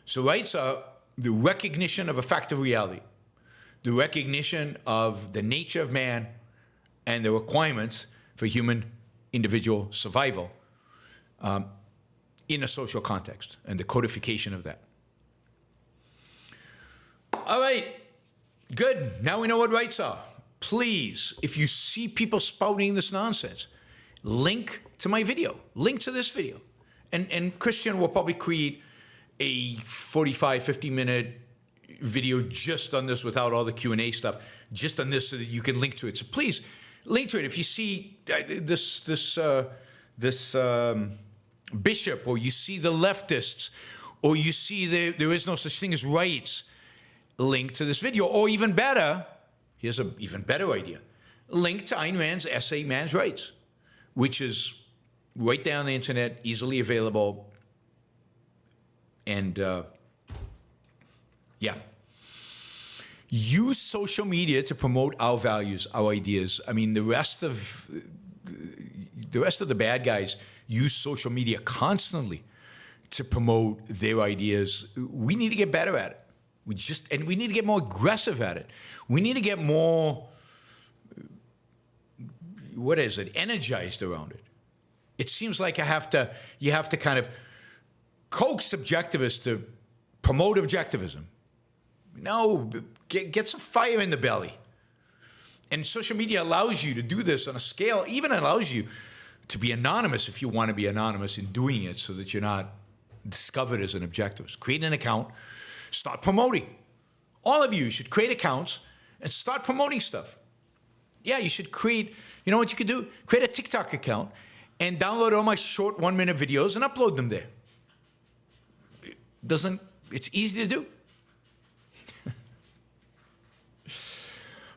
So rights are the recognition of a fact of reality, the recognition of the nature of man and the requirements for human individual survival in a social context and the codification of that. All right, good. Now we know what rights are. Please, if you see people spouting this nonsense, link to my video, link to this video. And Christian will probably create a 45, 50-minute video just on this without all the Q&A stuff, just on this so that you can link to it. So please, link to it. If you see this bishop, or you see the leftists, or you see there is no such thing as rights, link to this video. Or even better, here's an even better idea. Link to Ayn Rand's essay, Man's Rights, which is right there on the internet, easily available. And yeah. Use social media to promote our values, our ideas. I mean, the rest of the bad guys use social media constantly to promote their ideas. We need to get better at it. We need to get more aggressive at it. We need to get more, energized around it. It seems like you have to kind of coax objectivists to promote objectivism. No, get some fire in the belly. And social media allows you to do this on a scale, even allows you to be anonymous if you want to be anonymous in doing it so that you're not discovered as an objectivist. Create an account, start promoting. All of you should create accounts and start promoting stuff. Yeah, you should create, you know what you could do? Create a TikTok account and download all my short 1-minute videos and upload them there. It's easy to do.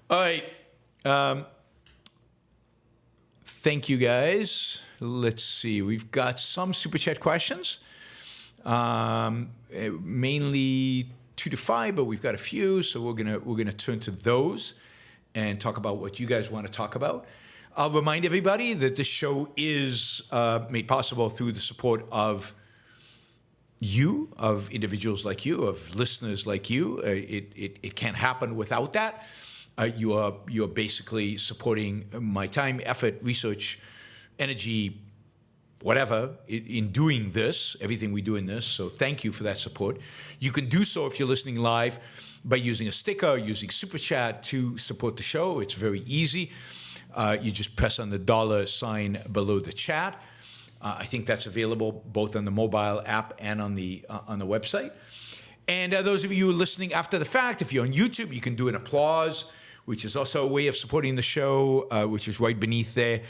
All right. Thank you, guys. Let's see. We've got some Super Chat questions. Mainly 2 to 5, but we've got a few, so we're gonna turn to those and talk about what you guys want to talk about. I'll remind everybody that this show is made possible through the support of you, of individuals like you, of listeners like you. It can't happen without that. You are basically supporting my time, effort, research, energy, whatever, in doing this, everything we do in this. So thank you for that support. You can do so if you're listening live by using a sticker, using Super Chat to support the show. It's very easy. You just press on the $sign below the chat. I think that's available both on the mobile app and on the website. And those of you listening after the fact, if you're on YouTube, you can do an applause, which is also a way of supporting the show, which is right beneath there.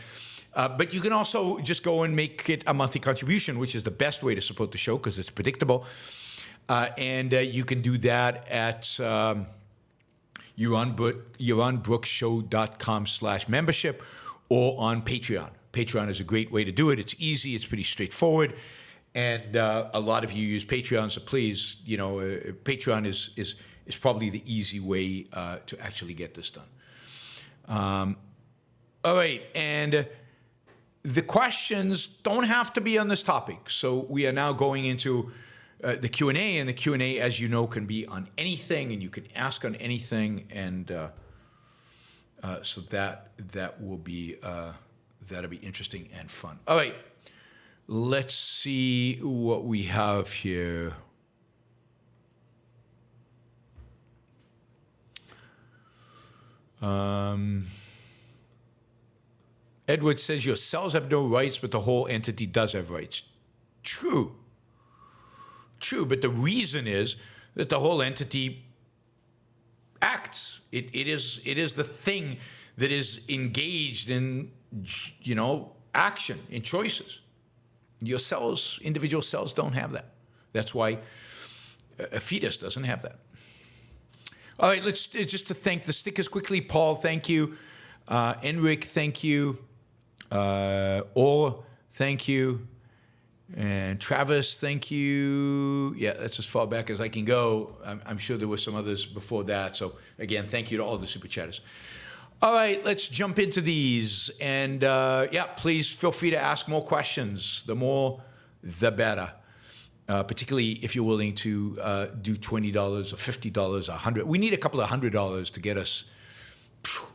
But you can also just go and make it a monthly contribution, which is the best way to support the show because it's predictable. And you can do that at yaronbrookshow.com/membership or on Patreon. Patreon is a great way to do it. It's easy. It's pretty straightforward. And a lot of you use Patreon, so please, Patreon is probably the easy way to actually get this done. All right, and the questions don't have to be on this topic. So we are now going into the Q&A, and the Q&A, as you know, can be on anything, and you can ask on anything, and so that will be that'll be interesting and fun. All right, let's see what we have here. Edward says your cells have no rights, but the whole entity does have rights. True, but the reason is that the whole entity acts. It is the thing that is engaged in, action, in choices. Your cells, individual cells, don't have that. That's why a fetus doesn't have that. All right, let's just to thank the stickers quickly. Paul, thank you. Enric, thank you. Or, thank you. And Travis, thank you. Yeah, that's as far back as I can go. I'm sure there were some others before that. So, again, thank you to all the super chatters. All right, let's jump into these. And, please feel free to ask more questions. The more, the better. particularly if you're willing to do $20 or $50 or $100. We need a couple of $100 to get us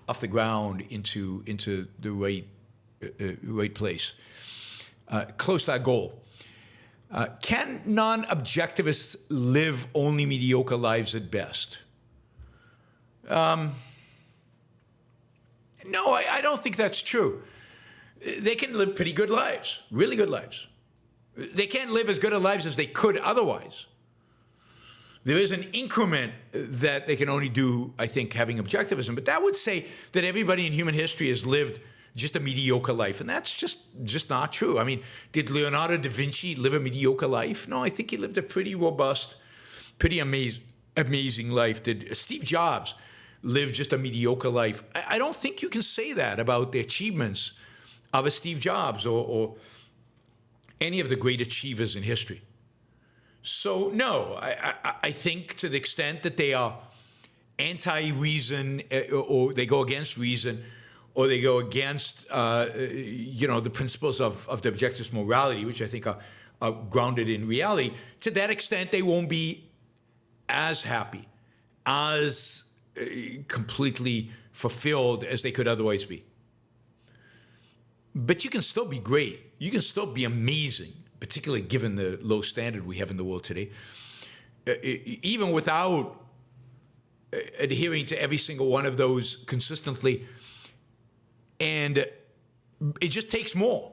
off the ground into the right place, close to our goal. Can non-objectivists live only mediocre lives at best? No, I don't think that's true. They can live pretty good lives, really good lives. They can't live as good a lives as they could otherwise. There is an increment that they can only do, I think, having objectivism. But that would say that everybody in human history has lived just a mediocre life. And that's just not true. I mean, did Leonardo da Vinci live a mediocre life? No, I think he lived a pretty robust, pretty amazing life. Did Steve Jobs live just a mediocre life? I don't think you can say that about the achievements of a Steve Jobs or any of the great achievers in history. So no, I think to the extent that they are anti-reason or they go against reason or they go against the principles of the objectivist morality, which I think are grounded in reality, to that extent they won't be as happy, as completely fulfilled as they could otherwise be. But you can still be great. You can still be amazing, particularly given the low standard we have in the world today, even without adhering to every single one of those consistently. And it just takes more.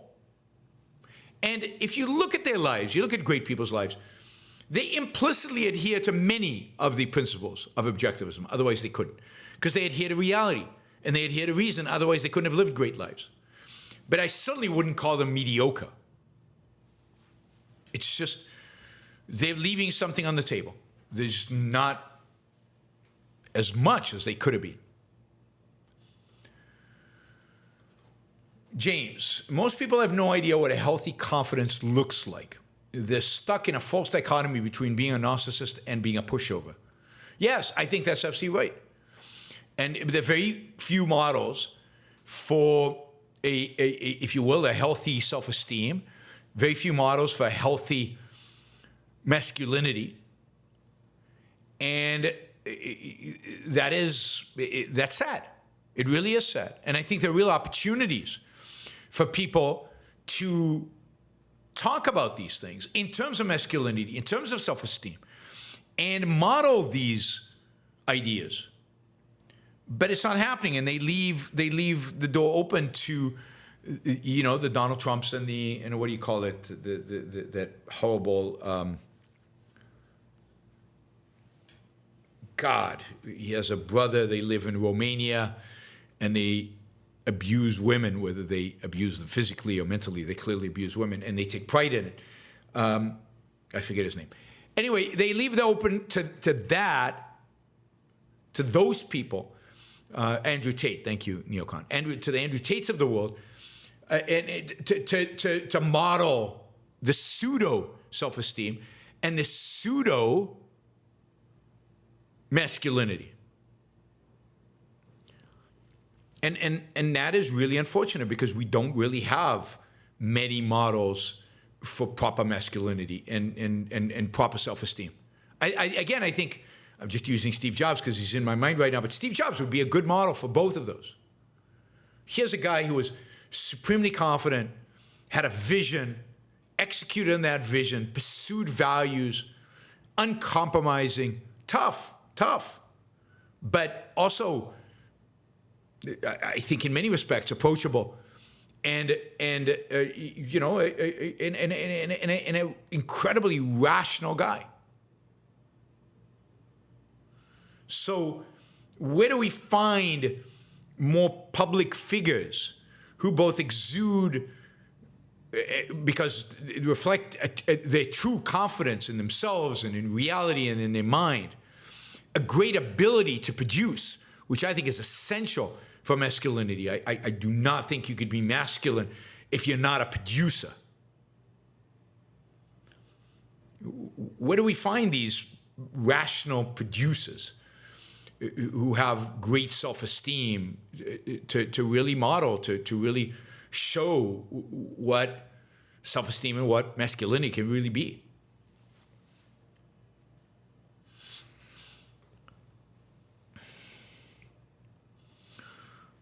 And if you look at their lives, you look at great people's lives, they implicitly adhere to many of the principles of objectivism. Otherwise, they couldn't. Because they adhere to reality and they adhere to reason. Otherwise, they couldn't have lived great lives. But I certainly wouldn't call them mediocre. It's just they're leaving something on the table. There's not as much as they could have been. James, most people have no idea what a healthy confidence looks like. They're stuck in a false dichotomy between being a narcissist and being a pushover. Yes, I think that's absolutely right. And there are very few models for if you will, a healthy self-esteem, very few models for a healthy masculinity. And that's sad. It really is sad. And I think there are real opportunities for people to talk about these things in terms of masculinity, in terms of self-esteem, and model these ideas. But it's not happening, and they leave the door open to, the Donald Trumps and the what do you call it, that horrible God. He has a brother. They live in Romania, and they abuse women, whether they abuse them physically or mentally. They clearly abuse women, and they take pride in it. I forget his name. Anyway, they leave it open to those people. Andrew Tate, thank you, Neocon. To the Andrew Tates of the world, to model the pseudo self-esteem and the pseudo masculinity, and that is really unfortunate because we don't really have many models for proper masculinity and proper self-esteem. I think. I'm just using Steve Jobs because he's in my mind right now, but Steve Jobs would be a good model for both of those. Here's a guy who was supremely confident, had a vision, executed on that vision, pursued values, uncompromising, tough, but also, I think in many respects, approachable, and an incredibly rational guy. So where do we find more public figures who both exude, because they reflect their true confidence in themselves and in reality and in their mind, a great ability to produce, which I think is essential for masculinity. I do not think you could be masculine if you're not a producer. Where do we find these rational producers who have great self-esteem to really model, to really show what self-esteem and what masculinity can really be?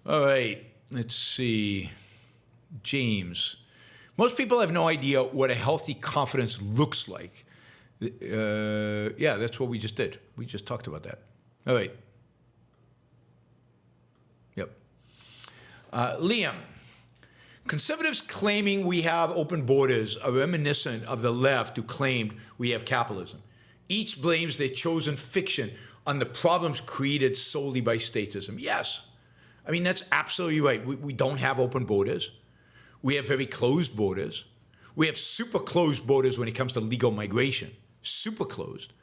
All right, let's see. James. Most people have no idea what a healthy confidence looks like. Yeah, that's what we just did. We just talked about that. All right. Yep. Liam. Conservatives claiming we have open borders are reminiscent of the left who claimed we have capitalism. Each blames their chosen fiction on the problems created solely by statism. Yes. I mean, that's absolutely right. We don't have open borders. We have very closed borders. We have super closed borders when it comes to legal migration. Super closed.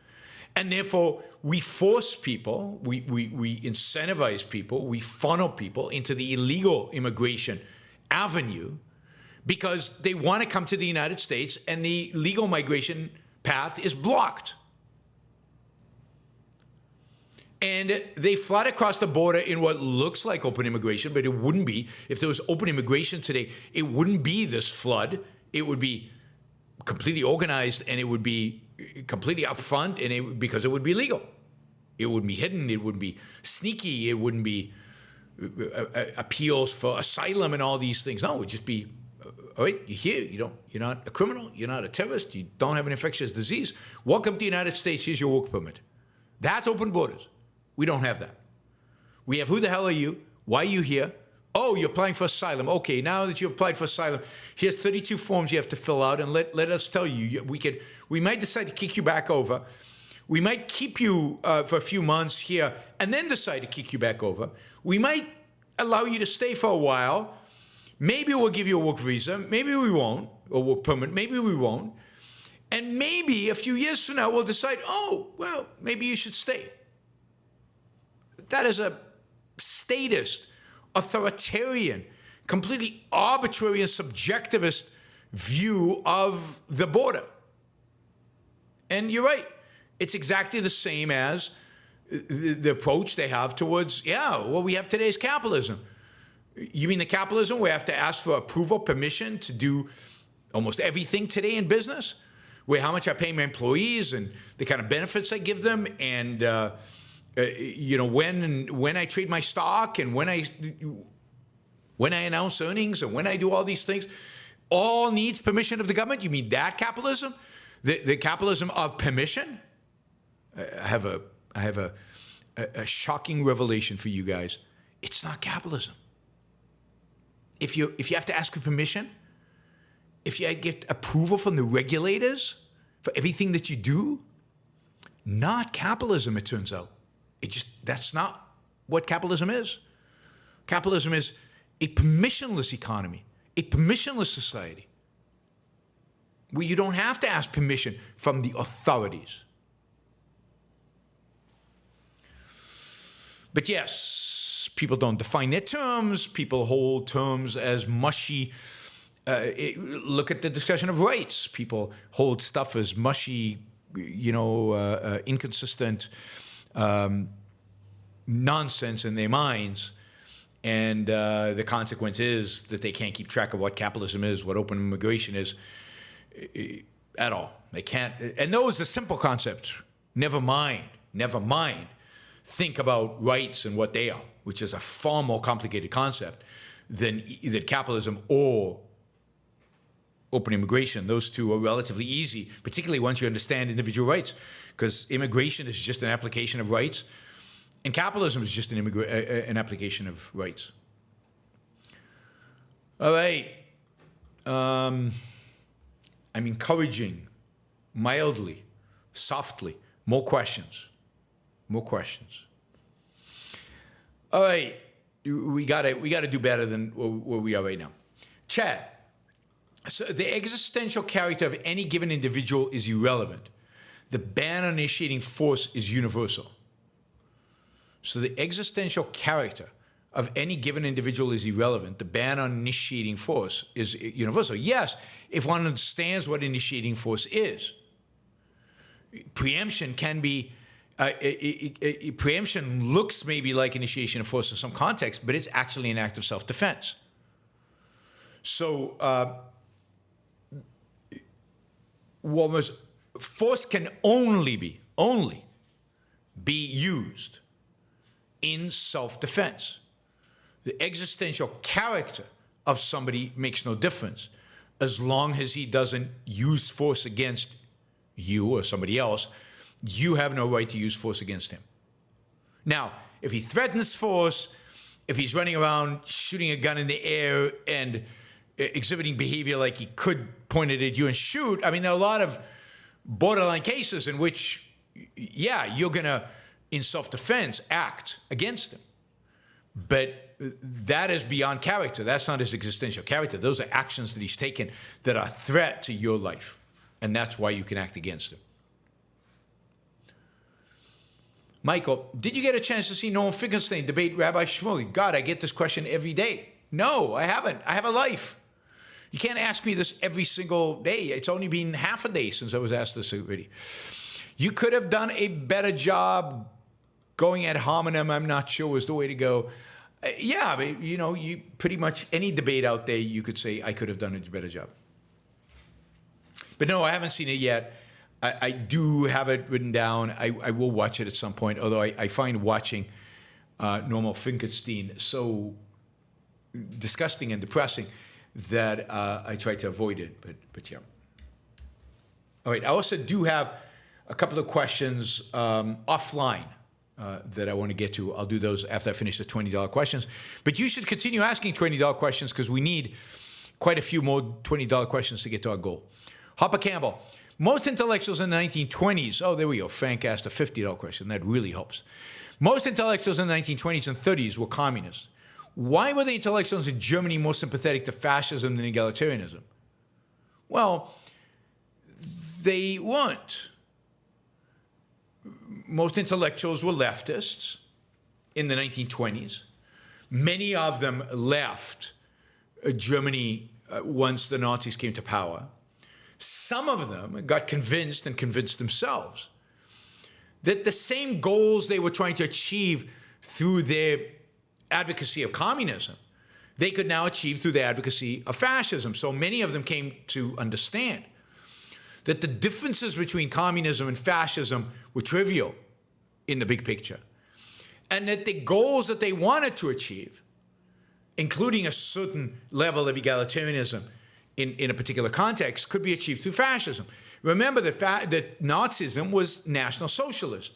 And therefore, we force people, we incentivize people, we funnel people into the illegal immigration avenue because they want to come to the United States and the legal migration path is blocked. And they flood across the border in what looks like open immigration, but it wouldn't be. If there was open immigration today, it wouldn't be this flood. It would be completely organized and it would be completely upfront and because it would be legal. It wouldn't be hidden. It wouldn't be sneaky. It wouldn't be appeals for asylum and all these things. No, it would just be, all right, you're here. You're not a criminal. You're not a terrorist. You don't have an infectious disease. Welcome to the United States. Here's your work permit. That's open borders. We don't have that. We have, who the hell are you? Why are you here? Oh, you're applying for asylum. Okay, now that you applied for asylum, here's 32 forms you have to fill out, and let us tell you, we might decide to kick you back over. We might keep you for a few months here, and then decide to kick you back over. We might allow you to stay for a while. Maybe we'll give you a work visa. Maybe we won't, or work permit. Maybe we won't. And maybe a few years from now, we'll decide, oh, well, maybe you should stay. That is a statist, authoritarian, completely arbitrary and subjectivist view of the border. And you're right. It's exactly the same as the approach they have towards, what we have today is capitalism. You mean the capitalism where I have to ask for approval, permission to do almost everything today in business? Where how much I pay my employees and the kind of benefits I give them and when I trade my stock and when I announce earnings and when I do all these things, all needs permission of the government. You mean that capitalism, the capitalism of permission? I have a shocking revelation for you guys. It's not capitalism. If you have to ask for permission, if you get approval from the regulators for everything that you do, not capitalism, it turns out. That's not what capitalism is. Capitalism is a permissionless economy, a permissionless society, where you don't have to ask permission from the authorities. But yes, people don't define their terms. People hold terms as mushy. Look at the discussion of rights. People hold stuff as mushy, inconsistent nonsense in their minds. And the consequence is that they can't keep track of what capitalism is, what open immigration is at all. They can't. And those are simple concepts. Never mind. Think about rights and what they are, which is a far more complicated concept than capitalism or open immigration. Those two are relatively easy, particularly once you understand individual rights, because immigration is just an application of rights, and capitalism is just an application of rights. All right. I'm encouraging, mildly, softly, more questions. All right, we gotta do better than where we are right now. Chad, so the existential character of any given individual is irrelevant. The ban on initiating force is universal. So the existential character of any given individual is irrelevant. The ban on initiating force is universal. Yes, if one understands what initiating force is. Preemption can be. Preemption looks maybe like initiation of force in some context, but it's actually an act of self-defense. So force can only be used in self-defense. The existential character of somebody makes no difference as long as he doesn't use force against you or somebody else. You have no right to use force against him. Now, if he threatens force, if he's running around shooting a gun in the air and exhibiting behavior like he could point it at you and shoot, I mean, there are a lot of borderline cases in which, yeah, you're going to, in self-defense, act against him. But that is beyond character. That's not his existential character. Those are actions that he's taken that are a threat to your life. And that's why you can act against him. Michael, did you get a chance to see Norman Finkelstein debate Rabi Shmuley? God, I get this question every day. No, I haven't. I have a life. You can't ask me this every single day. It's only been half a day since I was asked this already. You could have done a better job going at hominem. I'm not sure was the way to go. Yeah, but, you know, you pretty much any debate out there, you could say I could have done a better job. But no, I haven't seen it yet. I do have it written down. I will watch it at some point, although I find watching Norman Finkelstein so disgusting and depressing that I try to avoid it, but yeah. All right, I also do have a couple of questions offline that I want to get to. I'll do those after I finish the $20 questions. But you should continue asking $20 questions because we need quite a few more $20 questions to get to our goal. Hopper Campbell, most intellectuals in the 1920s, oh, there we go. Frank asked a $50 question. That really helps. Most intellectuals in the 1920s and 30s were communists. Why were the intellectuals in Germany more sympathetic to fascism than egalitarianism? Well, they weren't. Most intellectuals were leftists in the 1920s. Many of them left Germany once the Nazis came to power. Some of them got convinced and convinced themselves that the same goals they were trying to achieve through their advocacy of communism, they could now achieve through the advocacy of fascism. So many of them came to understand that the differences between communism and fascism were trivial in the big picture, and that the goals that they wanted to achieve, including a certain level of egalitarianism in a particular context, could be achieved through fascism. Remember that Nazism was National Socialist.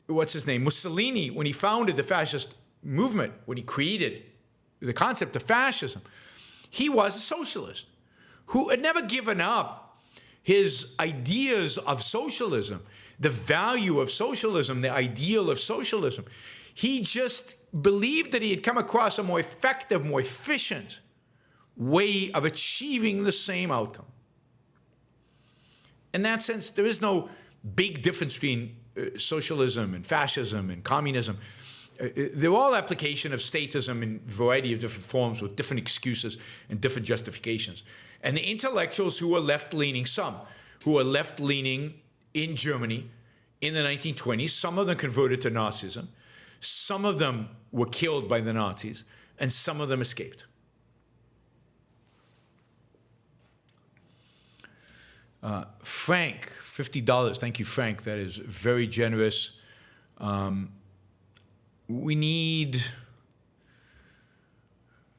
What's his name? Mussolini, when he founded the fascist movement, when he created the concept of fascism, he was a socialist who had never given up his ideas of socialism, the value of socialism, the ideal of socialism. He just believed that he had come across a more effective, more efficient way of achieving the same outcome. In that sense, there is no big difference between socialism and fascism and communism. They're all application of statism in a variety of different forms with different excuses and different justifications. And the intellectuals who were left-leaning, some who were left-leaning in Germany in the 1920s, some of them converted to Nazism, some of them were killed by the Nazis, and some of them escaped. Frank, $50. Thank you, Frank. That is very generous. We need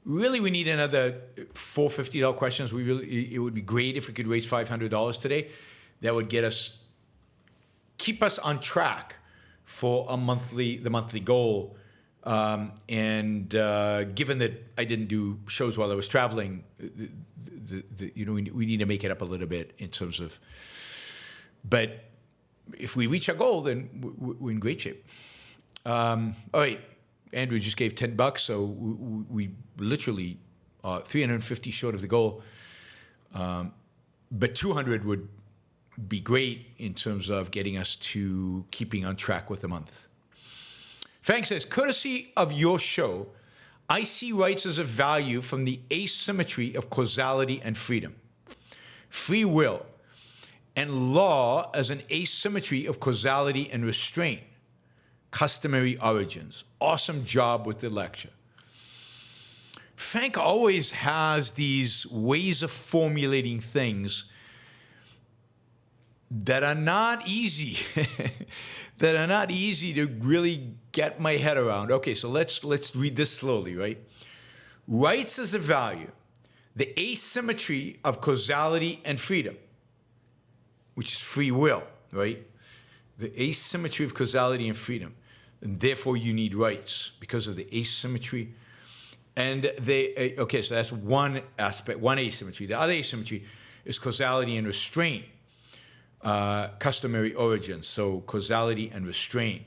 another 4 $50 questions. It would be great if we could raise $500 today. That would keep us on track for the monthly goal. And given that I didn't do shows while I was traveling, we need to make it up a little bit in terms of. But if we reach our goal, then we're in great shape. All right, Andrew just gave $10, so we literally are 350 short of the goal. But 200 would be great in terms of getting us to keeping on track with the month. Frank says, courtesy of your show, I see rights as a value from the asymmetry of causality and freedom, free will, and law as an asymmetry of causality and restraint, customary origins. Awesome job with the lecture. Frank always has these ways of formulating things that are not easy, that are not easy to really get my head around. Okay, so let's read this slowly, right? Rights as a value, the asymmetry of causality and freedom, which is free will, right? The asymmetry of causality and freedom, and therefore you need rights because of the asymmetry. And they, okay, so that's one aspect, one asymmetry. The other asymmetry is causality and restraint, customary origins. So causality and restraint,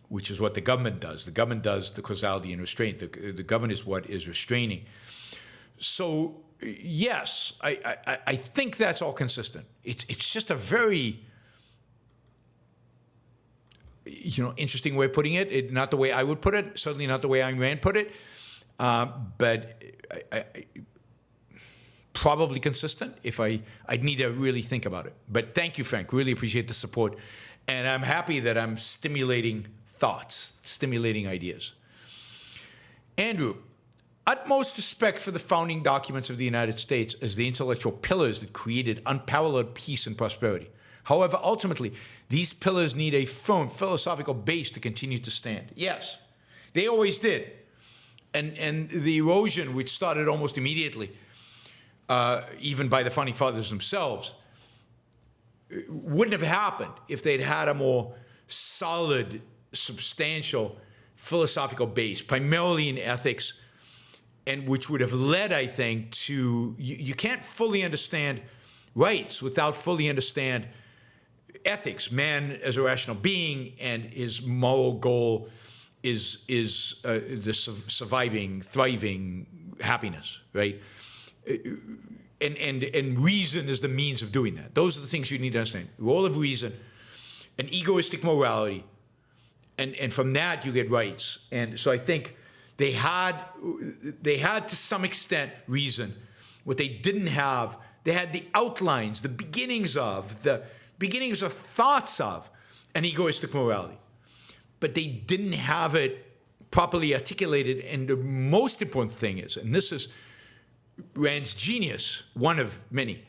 which is what the government does. The government does the causality and restraint. The government is what is restraining. So yes, I think that's all consistent. It's just a very, interesting way of putting it. Not the way I would put it. Certainly not the way Ayn Rand put it. But I probably consistent if I'd need to really think about it. But thank you, Frank. Really appreciate the support. And I'm happy that I'm stimulating thoughts, stimulating ideas. Andrew, utmost respect for the founding documents of the United States as the intellectual pillars that created unparalleled peace and prosperity. However, ultimately, these pillars need a firm philosophical base to continue to stand. Yes, they always did. And the erosion, which started almost immediately, even by the founding fathers themselves, wouldn't have happened if they'd had a more solid, substantial philosophical base, primarily in ethics, and which would have led, I think, to, you can't fully understand rights without fully understand ethics. Man as a rational being, and his moral goal is the surviving, thriving happiness, right? And reason is the means of doing that. Those are the things you need to understand. Role of reason, an egoistic morality, and from that you get rights. And so I think they had to some extent reason. What they didn't have, they had the outlines, the beginnings of thoughts of an egoistic morality. But they didn't have it properly articulated. And the most important thing is, and this is Rand's genius, one of many,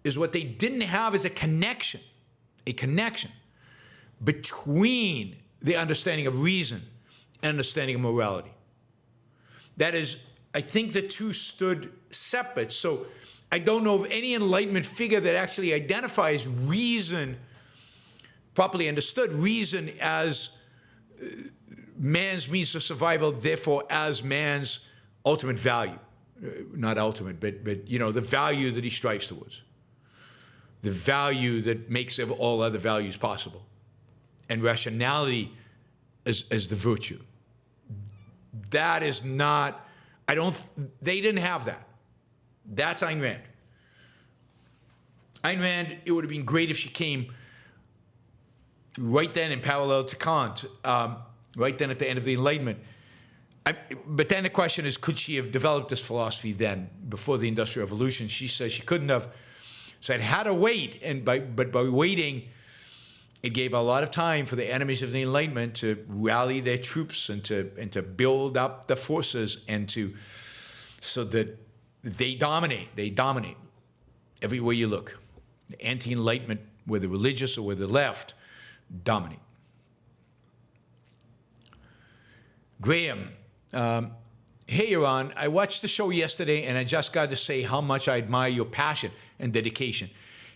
is what they didn't have is a connection between the understanding of reason and understanding of morality. That is, I think the two stood separate. So I don't know of any Enlightenment figure that actually identifies reason, properly understood, reason as man's means of survival, therefore as man's ultimate value. Not ultimate, but the value that he strives towards. The value that makes all other values possible. And rationality as the virtue. That is not, they didn't have that. That's Ayn Rand. Ayn Rand, it would have been great if she came right then in parallel to Kant, right then at the end of the Enlightenment. But then the question is, could she have developed this philosophy then, before the Industrial Revolution? She says she couldn't have. So it had to wait, but by waiting, it gave a lot of time for the enemies of the Enlightenment to rally their troops and to build up the forces so that they dominate. They dominate everywhere you look. The anti-Enlightenment, whether religious or whether left, dominate. Graham, hey, Yaron, I watched the show yesterday and I just got to say how much I admire your passion and dedication.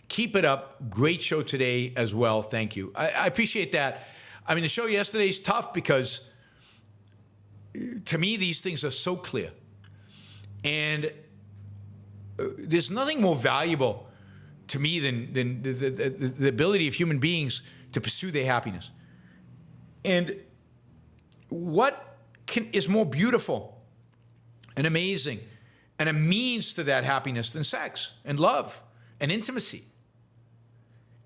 Keep it up. Great show today as well. Thank you. I appreciate that. I mean, the show yesterday is tough because to me, these things are so clear. And there's nothing more valuable to me than the ability of human beings to pursue their happiness. And what is more beautiful and amazing and a means to that happiness than sex and love and intimacy?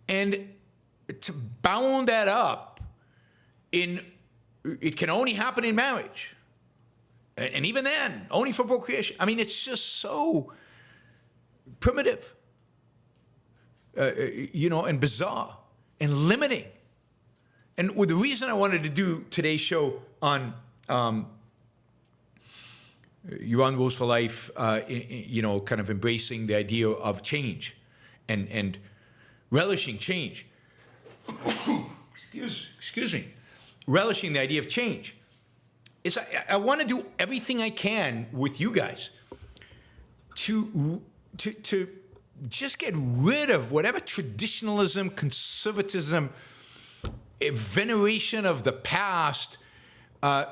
And to bound that up it can only happen in marriage. And even then, only for procreation. I mean, it's just so primitive, and bizarre and limiting. And the reason I wanted to do today's show on Yaron Rules for Life, kind of embracing the idea of change and relishing change. Excuse me. Relishing the idea of change. Is I want to do everything I can with you guys to just get rid of whatever traditionalism, conservatism, veneration of the past,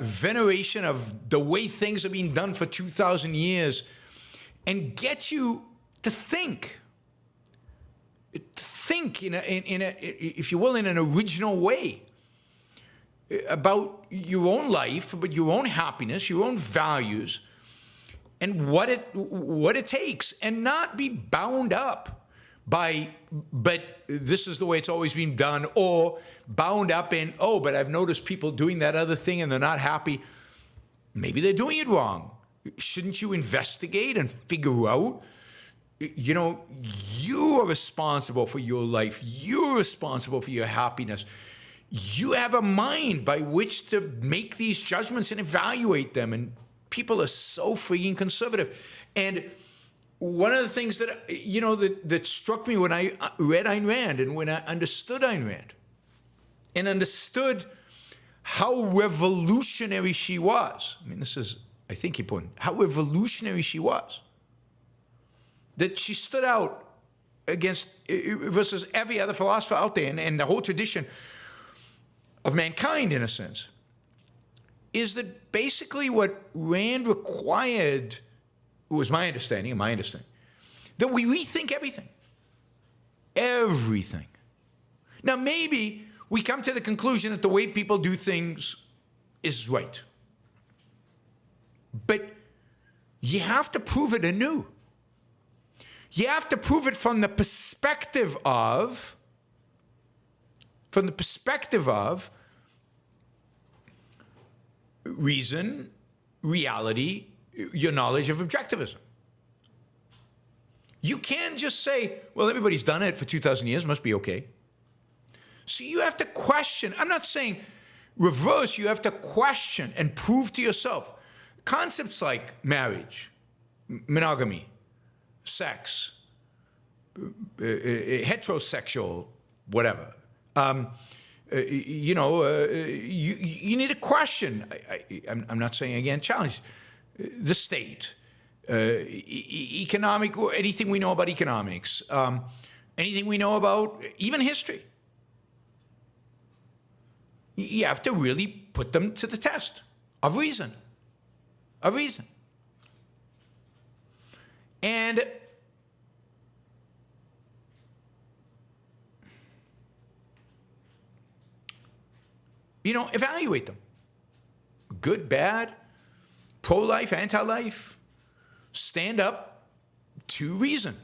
veneration of the way things have been done for 2,000 years, and get you to think in a, if you will, in an original way about your own life, about your own happiness, your own values, and what it takes, and not be bound up by, but this is the way it's always been done, or bound up in, oh, but I've noticed people doing that other thing and they're not happy. Maybe they're doing it wrong. Shouldn't you investigate and figure out? You know, you are responsible for your life. You're responsible for your happiness. You have a mind by which to make these judgments and evaluate them. And people are so freaking conservative. And one of the things that, you know, that struck me when I read Ayn Rand and when I understood Ayn Rand and understood how revolutionary she was. I mean, this is, I think, important. How revolutionary she was. That she stood out against, versus every other philosopher out there, and the whole tradition of mankind, in a sense, is that basically what Rand required, was my understanding, that we rethink everything. Everything. Now, maybe we come to the conclusion that the way people do things is right. But you have to prove it anew. You have to prove it from the perspective of, reason, reality, your knowledge of objectivism. You can't just say, well, everybody's done it for 2,000 years, must be okay. So you have to question. I'm not saying reverse. You have to question and prove to yourself. Concepts like marriage, monogamy, sex, heterosexual, whatever. You need to question. I'm not saying, again, challenge the state, economic, anything we know about economics, anything we know about even history. You have to really put them to the test of reason. And evaluate them. Good, bad, pro-life, anti-life. Stand up to reason.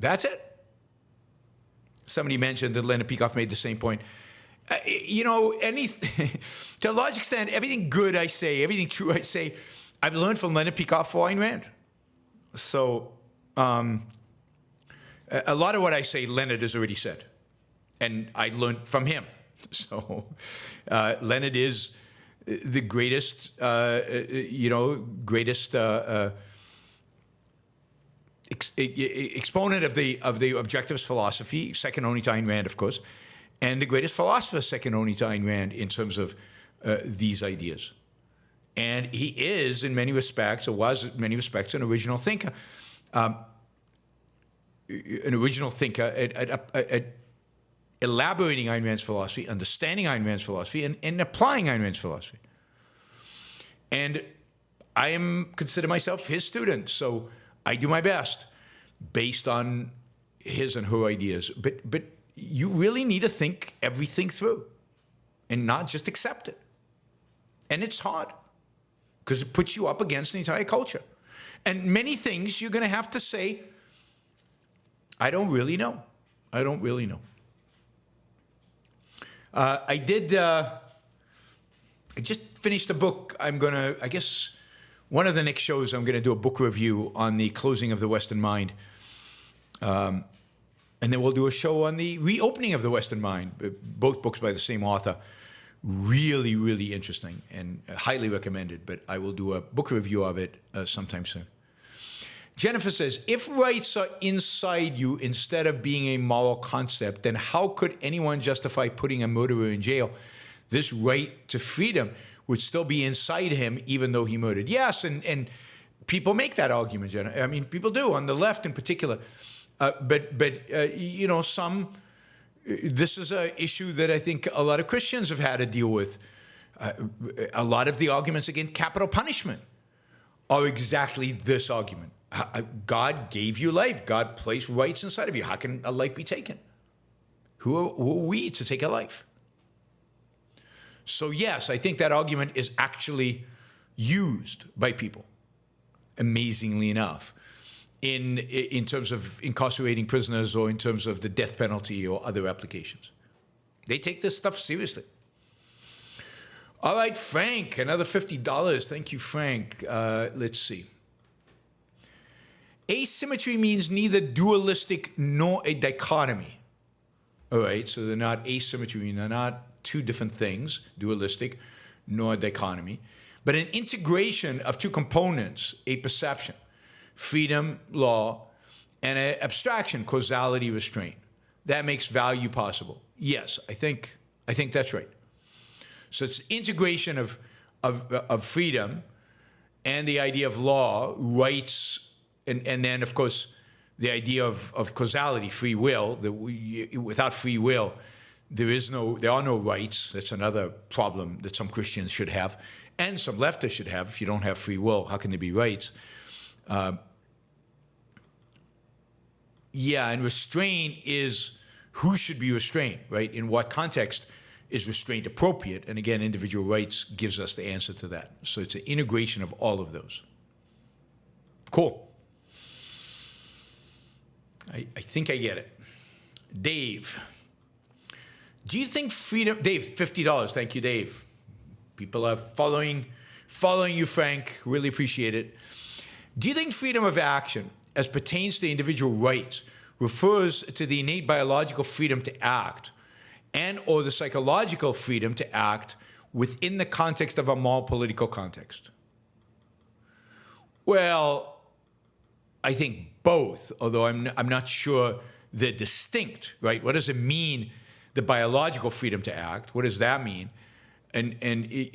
That's it. Somebody mentioned that Leonard Peikoff made the same point. Anything, to a large extent, everything good I say, everything true I say, I've learned from Leonard Peikoff or Ayn Rand. So a lot of what I say, Leonard has already said. And I learned from him. So Leonard is the greatest, exponent of the objectivist philosophy, second only to Ayn Rand, of course, and the greatest philosopher, second only to Ayn Rand, in terms of these ideas. And he is, in many respects, or was in many respects, an original thinker. At elaborating Ayn Rand's philosophy, understanding Ayn Rand's philosophy, and applying Ayn Rand's philosophy. And I consider myself his student, so I do my best based on his and her ideas. But you really need to think everything through and not just accept it. And it's hard because it puts you up against the entire culture. And many things you're going to have to say, I don't really know. I just finished a book. I guess one of the next shows, I'm going to do a book review on the closing of the Western mind. And then we'll do a show on the reopening of the Western mind, both books by the same author. Really, really interesting and highly recommended, but I will do a book review of it sometime soon. Jennifer says, if rights are inside you instead of being a moral concept, then how could anyone justify putting a murderer in jail? This right to freedom would still be inside him even though he murdered. Yes, and people make that argument, Jennifer. I mean, people do, on the left in particular. You know, this is an issue that I think a lot of Christians have had to deal with. A lot of the arguments against capital punishment are exactly this argument. God gave you life. God placed rights inside of you. How can a life be taken? Who are we to take a life? So yes, I think that argument is actually used by people, amazingly enough, in terms of incarcerating prisoners or in terms of the death penalty or other applications. They take this stuff seriously. All right, Frank, another $50. Thank you, Frank. Let's see. Asymmetry means neither dualistic nor a dichotomy. All right, so they're not asymmetry, they're not two different things, dualistic nor dichotomy, but an integration of two components, a perception, freedom, law, and an abstraction, causality, restraint. That makes value possible. Yes, I think that's right. So it's integration of freedom and the idea of law, rights, and then, of course, the idea of causality, free will. Without free will, there are no rights. That's another problem that some Christians should have, and some leftists should have. If you don't have free will, how can there be rights? Yeah, and restraint is who should be restrained, right? In what context is restraint appropriate? And again, individual rights gives us the answer to that. So it's an integration of all of those. Cool. I think I get it. Dave, do you think freedom... Dave, $50. Thank you, Dave. People are following you, Frank. Really appreciate it. Do you think freedom of action, as pertains to individual rights, refers to the innate biological freedom to act and or the psychological freedom to act within the context of a moral political context? Well, I think both, although I'm not sure they're distinct, right? What does it mean, the biological freedom to act? What does that mean? And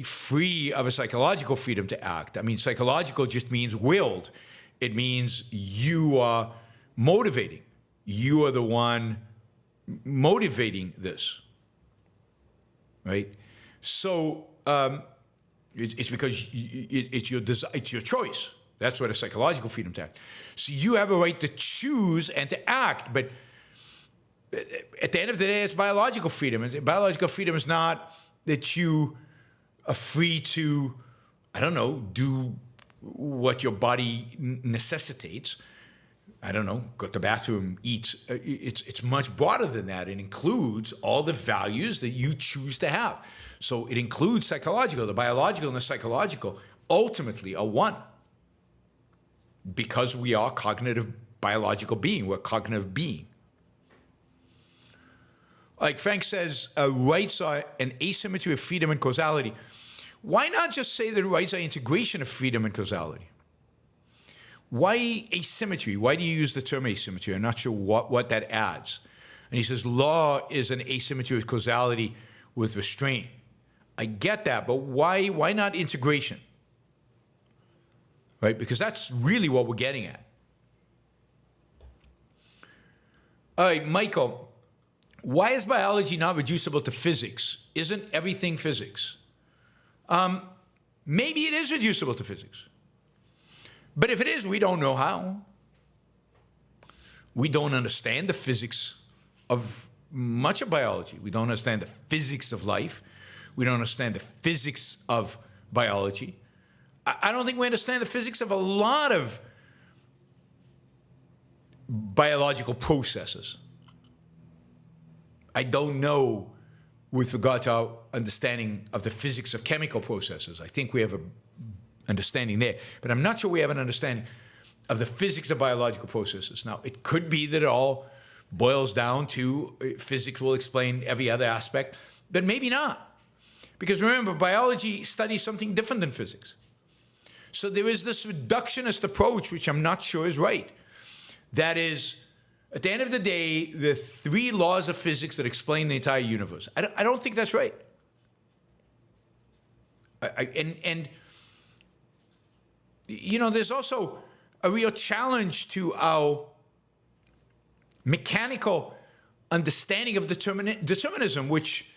free of a psychological freedom to act. I mean, psychological just means willed. It means you are motivating. You are the one motivating this, right? So it's because it's your choice. That's what a psychological freedom to act. So you have a right to choose and to act, but at the end of the day, it's biological freedom. And biological freedom is not that you are free to, I don't know, do what your body necessitates. I don't know, go to the bathroom, eat. It's much broader than that. It includes all the values that you choose to have. So it includes psychological. The biological and the psychological ultimately are one. Because we are cognitive biological being. We're a cognitive being. Like Frank says, rights are an asymmetry of freedom and causality. Why not just say that rights are integration of freedom and causality? Why asymmetry? Why do you use the term asymmetry? I'm not sure what that adds. And he says law is an asymmetry of causality with restraint. I get that, but why not integration? Right? Because that's really what we're getting at. All right, Michael, why is biology not reducible to physics? Isn't everything physics? Maybe it is reducible to physics. But if it is, we don't know how. We don't understand the physics of much of biology. We don't understand the physics of life. We don't understand the physics of biology. I don't think we understand the physics of a lot of biological processes. I don't know with regard to our understanding of the physics of chemical processes. I think we have an understanding there, but I'm not sure we have an understanding of the physics of biological processes. Now, it could be that it all boils down to physics will explain every other aspect, but maybe not. Because remember, biology studies something different than physics. So there is this reductionist approach, which I'm not sure is right. That is, at the end of the day, the 3 laws of physics that explain the entire universe. I don't think that's right. And you know, there's also a real challenge to our mechanical understanding of determinism, which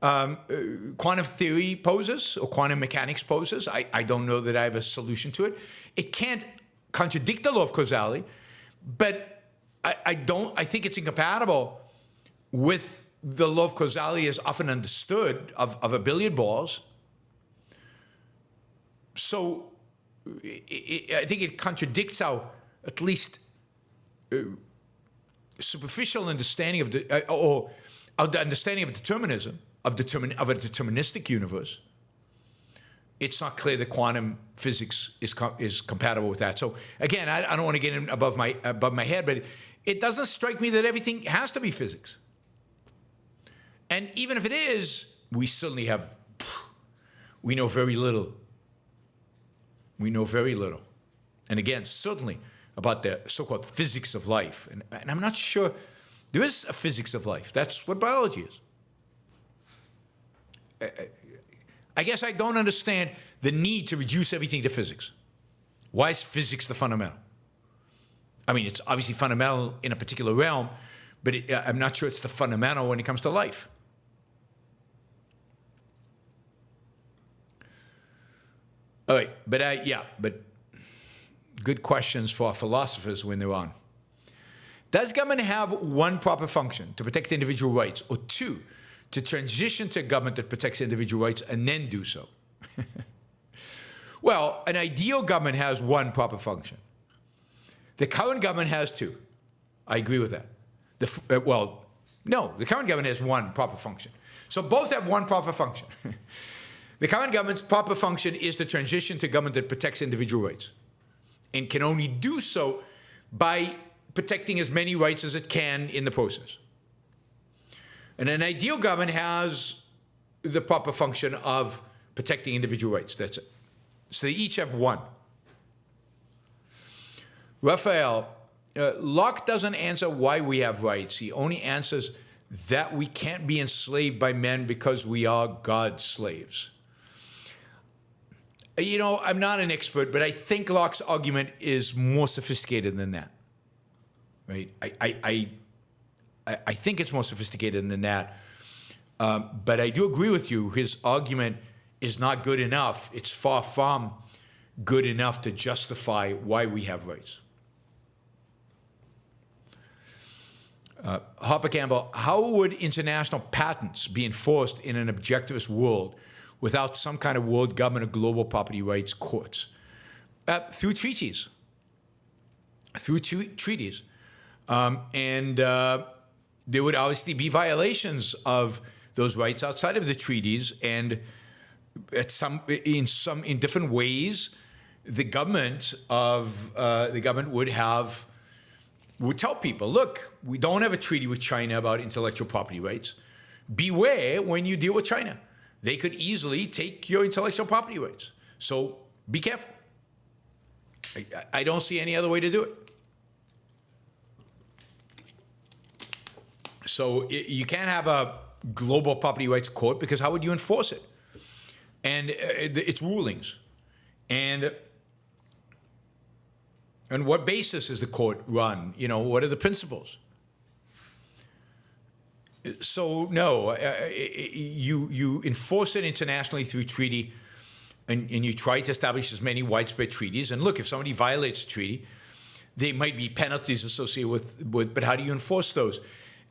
quantum theory poses, or quantum mechanics poses. I don't know that I have a solution to it. It can't contradict the law of causality, but I think it's incompatible with the law of causality as often understood of a billiard balls. So I think it contradicts our, at least, superficial understanding of or the understanding of determinism, of a deterministic universe. It's not clear that quantum physics is compatible with that. So again, I don't want to get in above my head, but it doesn't strike me that everything has to be physics. And even if it is, we know very little. We know very little. And again, certainly about the so-called physics of life. And I'm not sure there is a physics of life. That's what biology is. I guess I don't understand the need to reduce everything to physics. Why is physics the fundamental? I mean, it's obviously fundamental in a particular realm, but I'm not sure it's the fundamental when it comes to life. All right, but good questions for philosophers when they're on. Does government have one proper function, to protect individual rights, or 2, to transition to a government that protects individual rights and then do so? Well, an ideal government has one proper function. The current government has 2. I agree with that. The current government has one proper function. So both have one proper function. The current government's proper function is to transition to government that protects individual rights, and can only do so by protecting as many rights as it can in the process. And an ideal government has the proper function of protecting individual rights. That's it. So they each have one. Raphael, Locke doesn't answer why we have rights. He only answers that we can't be enslaved by men because we are God's slaves. You know, I'm not an expert, but I think Locke's argument is more sophisticated than that. Right? I think it's more sophisticated than that. But I do agree with you. His argument is not good enough. It's far from good enough to justify why we have rights. Harper Campbell, how would international patents be enforced in an objectivist world without some kind of world government or global property rights courts? Through treaties. Through treaties. And there would obviously be violations of those rights outside of the treaties, and in different ways, the government would tell people, look, we don't have a treaty with China about intellectual property rights. Beware when you deal with China. They could easily take your intellectual property rights. So be careful. I don't see any other way to do it. So you can't have a global property rights court, because how would you enforce it? And its rulings. And on what basis is the court run? You know, what are the principles? So no, you enforce it internationally through treaty, and you try to establish as many widespread treaties. And look, if somebody violates a treaty, there might be penalties associated with, but how do you enforce those?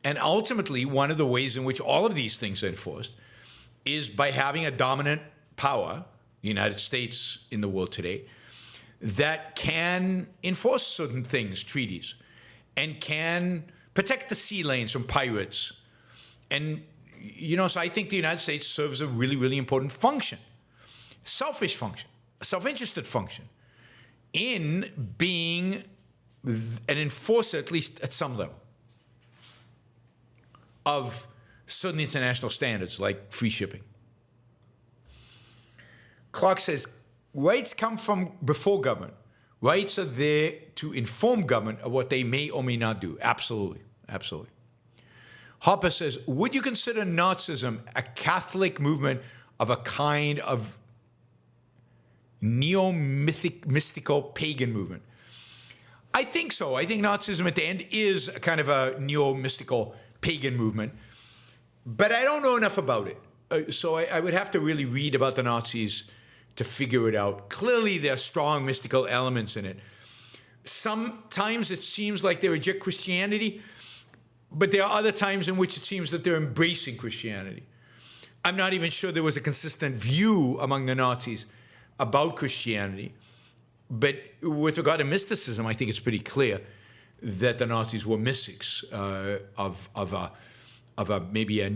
And ultimately, one of the ways in which all of these things are enforced is by having a dominant power, the United States in the world today, that can enforce certain things, treaties, and can protect the sea lanes from pirates. And, you know, so I think the United States serves a really, really important function, selfish function, a self-interested function, in being an enforcer, at least at some level, of certain international standards like free shipping. Clark says, rights come from before government. Rights are there to inform government of what they may or may not do. Absolutely. Absolutely. Hopper says, would you consider Nazism a Catholic movement of a kind of neo-mystical pagan movement? I think so. I think Nazism at the end is a kind of a neo-mystical pagan movement, but I don't know enough about it. So I would have to really read about the Nazis to figure it out. Clearly, there are strong mystical elements in it. Sometimes it seems like they reject Christianity, but there are other times in which it seems that they're embracing Christianity. I'm not even sure there was a consistent view among the Nazis about Christianity. But with regard to mysticism, I think it's pretty clear that the Nazis were mystics of maybe a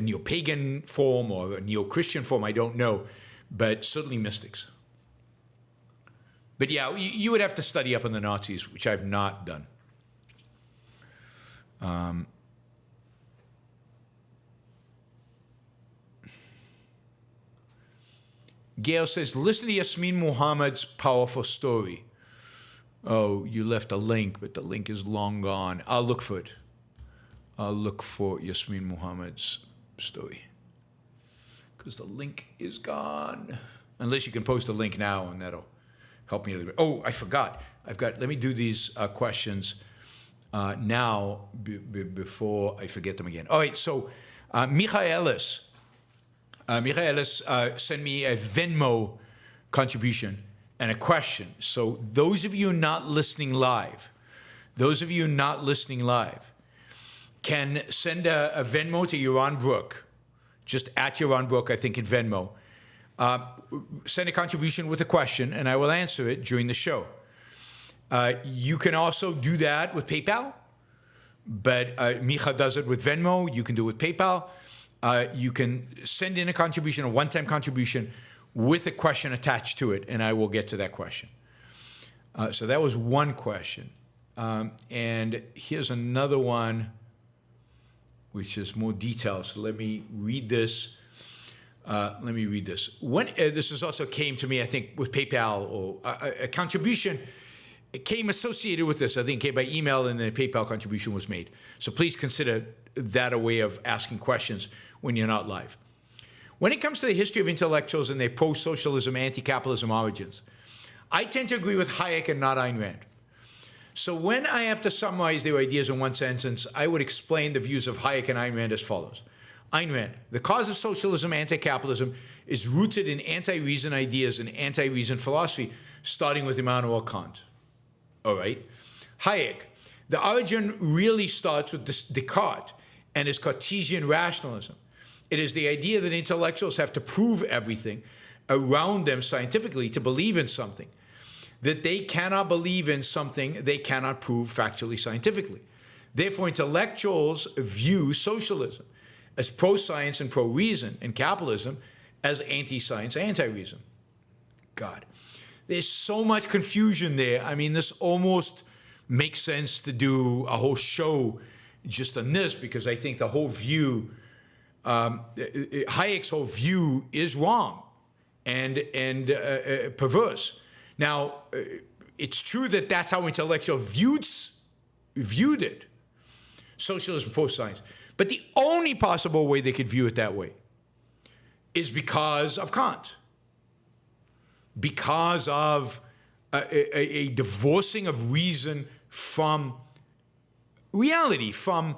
neo-pagan form or a neo-Christian form. I don't know, but certainly mystics. But yeah, you would have to study up on the Nazis, which I've not done. Gail says, listen to Yasmine Mohammed's powerful story. Oh, you left a link, but the link is long gone. I'll look for it. I'll look for Yasmine Mohammed's story. Because the link is gone. Unless you can post a link now, and that'll help me a little bit. Oh, I forgot. Let me do these questions now before I forget them again. All right, so Michaelis sent me a Venmo contribution and a question. So those of you not listening live, can send a Venmo to Yaron Brook, just at Yaron Brook, I think, in Venmo. Send a contribution with a question, and I will answer it during the show. You can also do that with PayPal, but Micha does it with Venmo. You can do it with PayPal. You can send in a contribution, a one-time contribution, with a question attached to it, and I will get to that question. So that was one question. And here's another one, which is more detailed. So let me read this. This is also came to me, I think, with PayPal, or a contribution. It came associated with this. I think it came by email, and then a PayPal contribution was made. So please consider that a way of asking questions when you're not live. When it comes to the history of intellectuals and their post-socialism, anti-capitalism origins, I tend to agree with Hayek and not Ayn Rand. So when I have to summarize their ideas in one sentence, I would explain the views of Hayek and Ayn Rand as follows. Ayn Rand, the cause of socialism, anti-capitalism, is rooted in anti-reason ideas and anti-reason philosophy, starting with Immanuel Kant. All right. Hayek, the origin really starts with Descartes and his Cartesian rationalism. It is the idea that intellectuals have to prove everything around them scientifically to believe in something, that they cannot believe in something they cannot prove factually scientifically. Therefore, intellectuals view socialism as pro-science and pro-reason, and capitalism as anti-science, anti-reason. God, there's so much confusion there. I mean, this almost makes sense to do a whole show just on this, because I think the whole view, Hayek's whole view is wrong and perverse. Now, it's true that that's how intellectuals viewed it, socialism, post-science. But the only possible way they could view it that way is because of Kant, because of a divorcing of reason from reality, from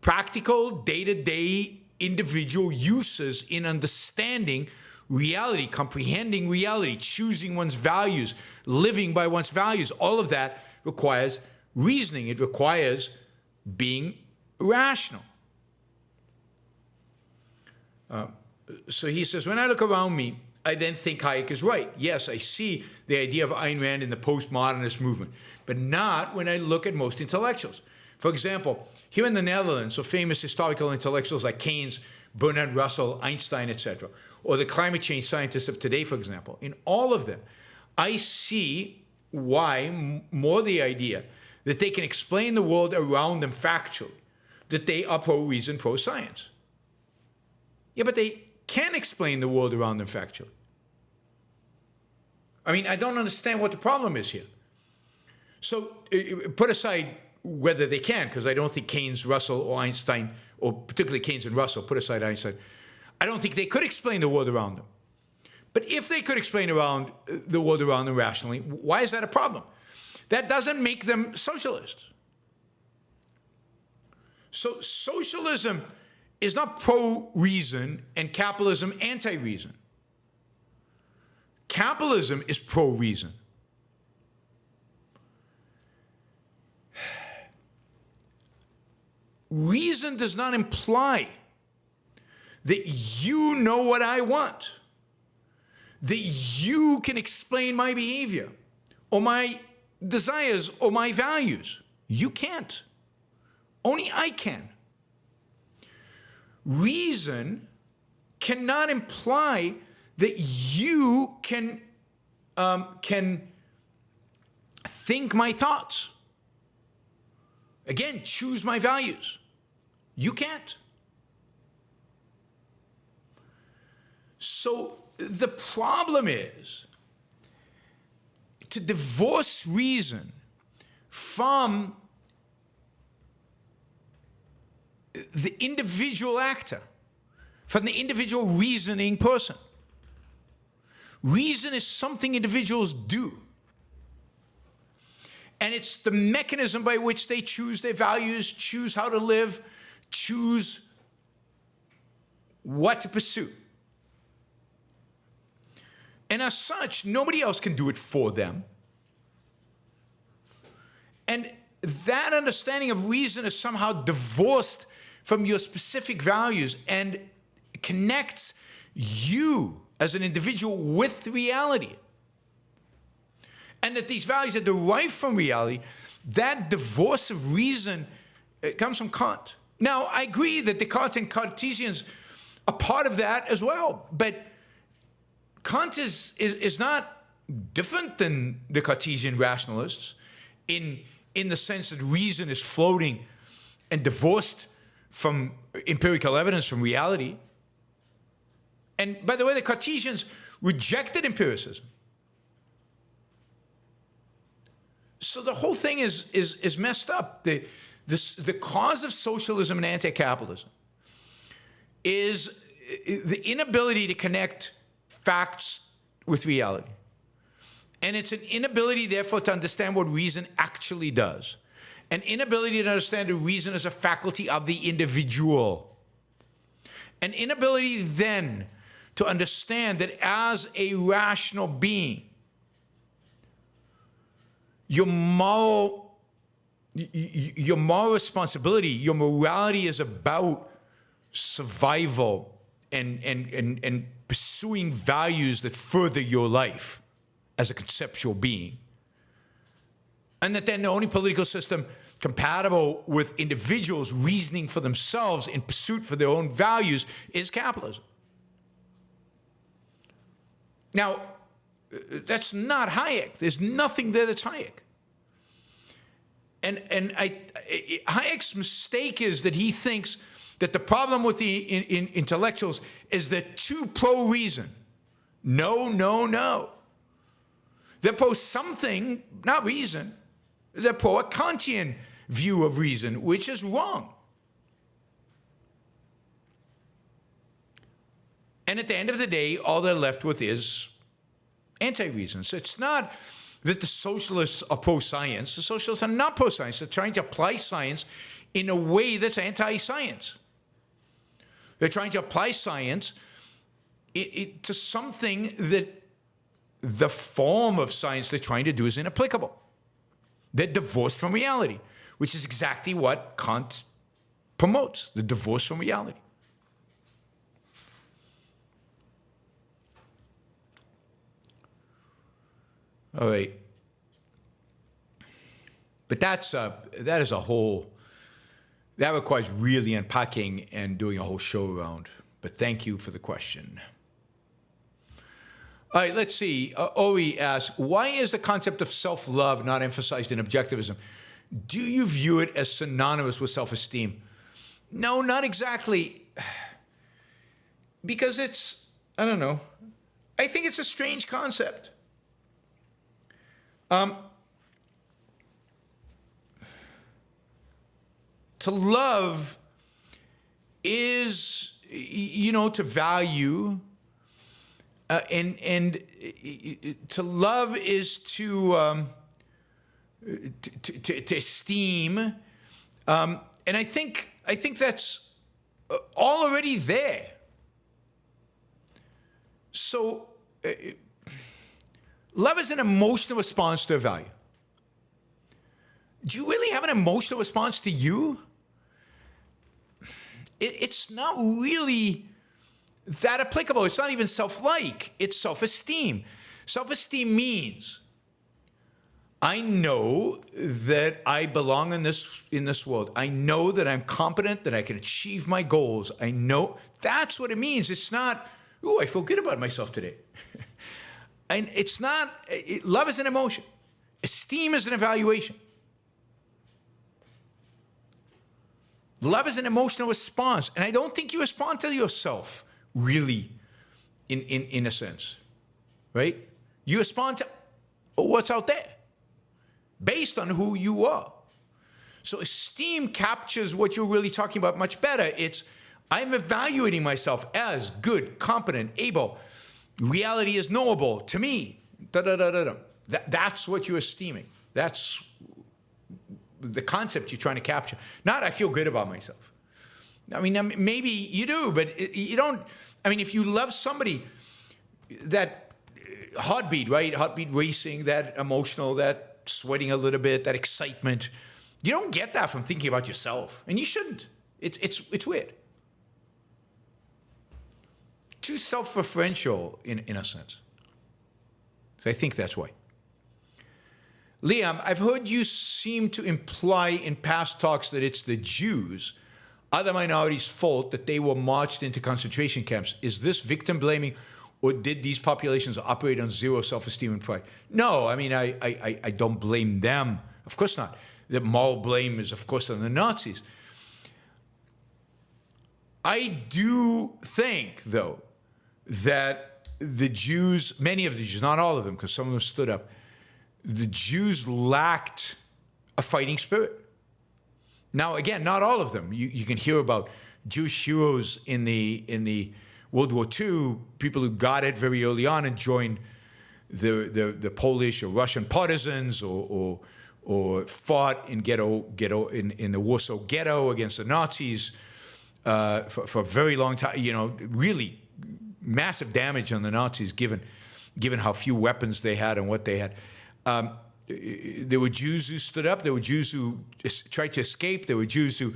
practical, day-to-day individual uses in understanding reality, comprehending reality, choosing one's values, living by one's values. All of that requires reasoning. It requires being rational. So he says, when I look around me, I then think Hayek is right. Yes, I see the idea of Ayn Rand in the postmodernist movement, but not when I look at most intellectuals. For example, here in the Netherlands, so famous historical intellectuals like Keynes, Bernard Russell, Einstein, etc., or the climate change scientists of today, for example, in all of them, I see why more the idea that they can explain the world around them factually, that they are pro-reason, pro-science. Yeah, but they can explain the world around them factually. I mean, I don't understand what the problem is here. So put aside whether they can, because I don't think Keynes, Russell, or Einstein, or particularly Keynes and Russell, put aside Einstein, I don't think they could explain the world around them. But if they could explain the world around them rationally, why is that a problem? That doesn't make them socialists. So socialism is not pro-reason and capitalism anti-reason. Capitalism is pro-reason. Reason does not imply that you know what I want, that you can explain my behavior or my desires or my values. You can't. Only I can. Reason cannot imply that you can think my thoughts. Again, choose my values. You can't. So the problem is to divorce reason from the individual actor, from the individual reasoning person. Reason is something individuals do. And it's the mechanism by which they choose their values, choose how to live, choose what to pursue. And as such, nobody else can do it for them. And that understanding of reason is somehow divorced from your specific values and connects you as an individual with reality. And that these values are derived from reality, that divorce of reason comes from Kant. Now, I agree that Descartes and Cartesians are part of that as well, but Kant is not different than the Cartesian rationalists in the sense that reason is floating and divorced from empirical evidence, from reality. And by the way, the Cartesians rejected empiricism. So the whole thing is messed up. The cause of socialism and anti-capitalism is the inability to connect facts with reality. And it's an inability, therefore, to understand what reason actually does. An inability to understand that reason as a faculty of the individual. An inability, then, to understand that as a rational being, your moral responsibility, your morality is about survival and pursuing values that further your life as a conceptual being. And that then the only political system compatible with individuals reasoning for themselves in pursuit for their own values is capitalism. Now, that's not Hayek. There's nothing there that's Hayek. And Hayek's mistake is that he thinks that the problem with the intellectuals is they're too pro-reason. No, no, no. They're pro something, not reason. They're pro a Kantian view of reason, which is wrong. And at the end of the day, all they're left with is anti-reason. So it's not that the socialists are pro-science. The socialists are not pro-science. They're trying to apply science in a way that's anti-science. They're trying to apply science to something that the form of science they're trying to do is inapplicable. They're divorced from reality, which is exactly what Kant promotes, the divorce from reality. All right. But that is a whole, that requires really unpacking and doing a whole show around. But thank you for the question. All right, let's see. Ori asks, why is the concept of self-love not emphasized in objectivism? Do you view it as synonymous with self-esteem? No, not exactly. Because it's, I don't know. I think it's a strange concept. To love is, to value, and to love is to esteem, and I think that's already there. So, love is an emotional response to a value. Do you really have an emotional response to you? It's not really that applicable. It's not even self-like. It's self-esteem. Self-esteem means I know that I belong in this world. I know that I'm competent, that I can achieve my goals. I know that's what it means. It's not, ooh, I feel good about myself today. And it's not, love is an emotion. Esteem is an evaluation. Love is an emotional response. And I don't think you respond to yourself, really, in a sense, right? You respond to what's out there based on who you are. So esteem captures what you're really talking about much better. It's, I'm evaluating myself as good, competent, able. Reality is knowable to me. That's what you're esteeming. That's the concept you're trying to capture. Not, I feel good about myself. I mean, maybe you do, but you don't. I mean, if you love somebody, that heartbeat, right? Heartbeat racing, that emotional, that sweating a little bit, that excitement, you don't get that from thinking about yourself, and you shouldn't. It's weird. Too self-referential in a sense. So I think that's why. Liam, I've heard you seem to imply in past talks that it's the Jews, other minorities' fault that they were marched into concentration camps. Is this victim blaming, or did these populations operate on zero self-esteem and pride? No, I mean, I don't blame them. Of course not. The moral blame is, of course, on the Nazis. I do think, though, that the Jews, many of the Jews, not all of them, because some of them stood up, the Jews lacked a fighting spirit. Now, again, not all of them. You can hear about Jewish heroes in the World War II, people who got it very early on and joined the Polish or Russian partisans, or fought in in the Warsaw Ghetto against the Nazis for a very long time. Really massive damage on the Nazis, given how few weapons they had and what they had. There were Jews who stood up. There were Jews who tried to escape. There were Jews who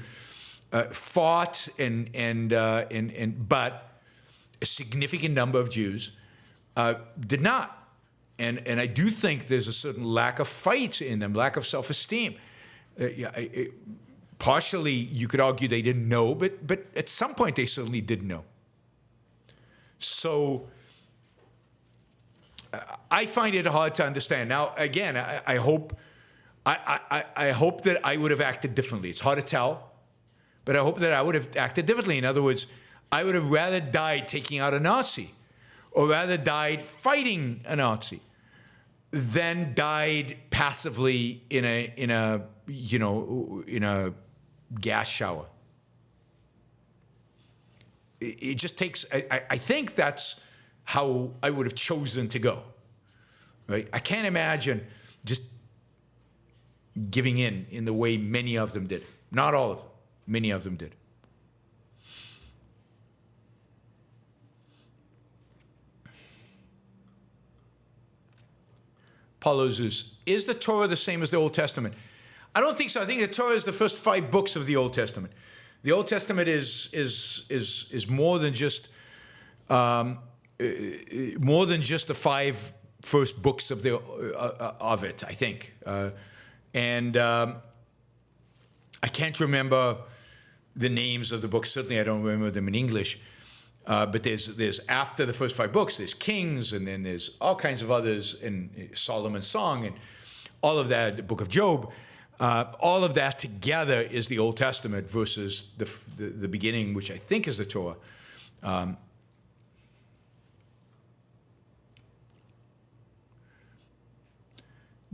fought, but a significant number of Jews did not. And I do think there's a certain lack of fight in them, lack of self-esteem. Partially, you could argue they didn't know, but at some point they certainly did know. So I find it hard to understand. Now, again, I hope that I would have acted differently. It's hard to tell, but I hope that I would have acted differently. In other words, I would have rather died taking out a Nazi, or rather died fighting a Nazi, than died passively in a gas shower. It just takes. I think that's how I would have chosen to go. Right? I can't imagine just giving in the way many of them did. Not all of them. Many of them did. Paulo Zeus, is the Torah the same as the Old Testament? I don't think so. I think the Torah is the first 5 books of the Old Testament. The Old Testament is more than just the 5 first books of it. I think, and I can't remember the names of the books. Certainly, I don't remember them in English. But there's after the first 5 books, there's Kings, and then there's all kinds of others, and Solomon's Song, and all of that, the Book of Job. All of that together is the Old Testament versus the beginning, which I think is the Torah.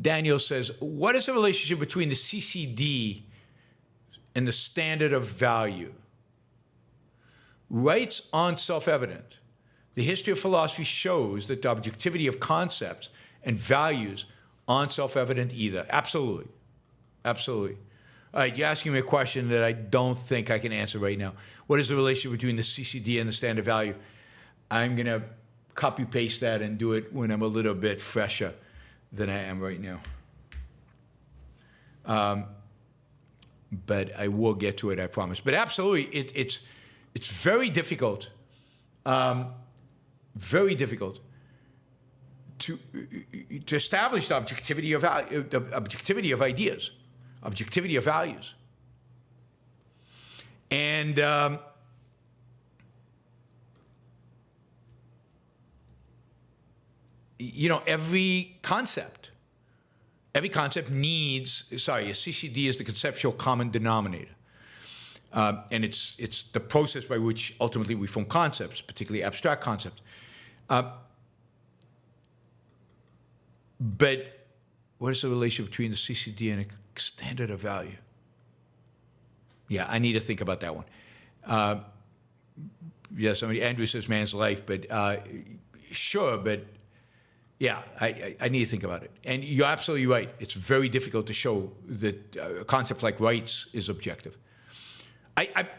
Daniel says, what is the relationship between the CCD and the standard of value? Rights aren't self-evident. The history of philosophy shows that the objectivity of concepts and values aren't self-evident either. Absolutely. Absolutely. All right, you're asking me a question that I don't think I can answer right now. What is the relationship between the CCD and the standard value? I'm going to copy-paste that and do it when I'm a little bit fresher than I am right now. But I will get to it, I promise. But absolutely, it's very difficult, very difficult to establish the objectivity of ideas, objectivity of values. And you know, every concept needs, a CCD is the conceptual common denominator. And it's the process by which ultimately we form concepts, particularly abstract concepts. But what is the relationship between the CCD and a standard of value? Yeah, I need to think about that one. Yes, I mean, Andrew says man's life, but sure, but yeah, I need to think about it. And you're absolutely right. It's very difficult to show that a concept like rights is objective.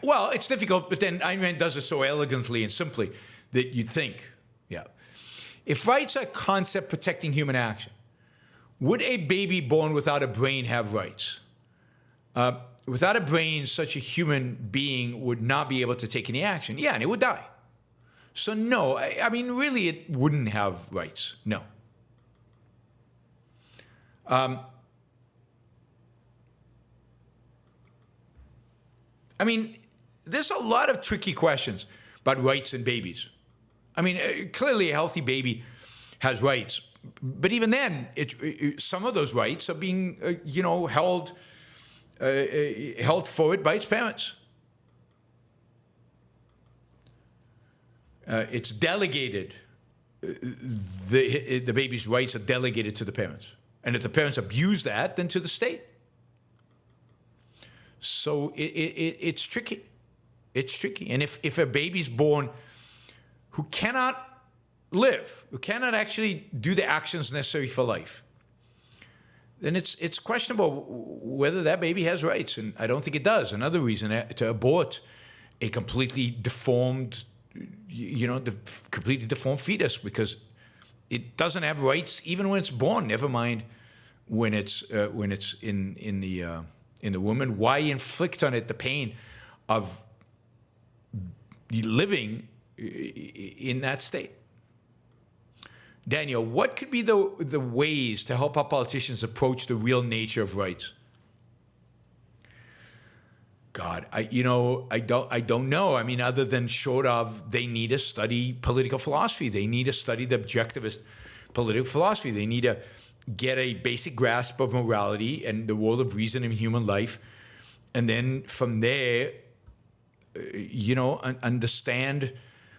Well, it's difficult, but then Ayn Rand does it so elegantly and simply that you'd think, yeah. If rights are a concept protecting human action, would a baby born without a brain have rights? Without a brain, such a human being would not be able to take any action. Yeah, and it would die. So no, I mean, really, it wouldn't have rights. No. I mean, there's a lot of tricky questions about rights in babies. I mean, clearly a healthy baby has rights, but even then, some of those rights are being, held forward by its parents. It's delegated. The baby's rights are delegated to the parents, and if the parents abuse that, then to the state. So it's tricky. It's tricky. And if a baby's born who cannot live, who cannot actually do the actions necessary for life, then it's questionable whether that baby has rights. And I don't think it does. Another reason to abort a completely deformed, the completely deformed fetus, because it doesn't have rights even when it's born. Never mind when it's in the woman. Why inflict on it the pain of living in that state? Daniel, what could be the ways to help our politicians approach the real nature of rights? God, I don't know. I mean, other than short of they need to study political philosophy. They need to study the objectivist political philosophy. They need to get a basic grasp of morality and the role of reason in human life. And then from there, understand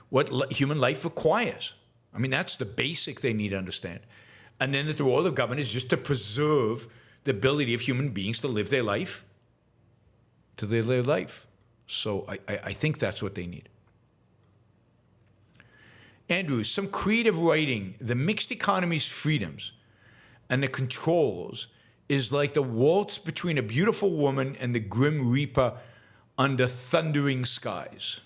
what human life requires. I mean, that's the basic they need to understand. And then that the role of government is just to preserve the ability of human beings to live their life. So I think that's what they need. Andrew, some creative writing, the mixed economy's freedoms and the controls is like the waltz between a beautiful woman and the grim reaper under thundering skies.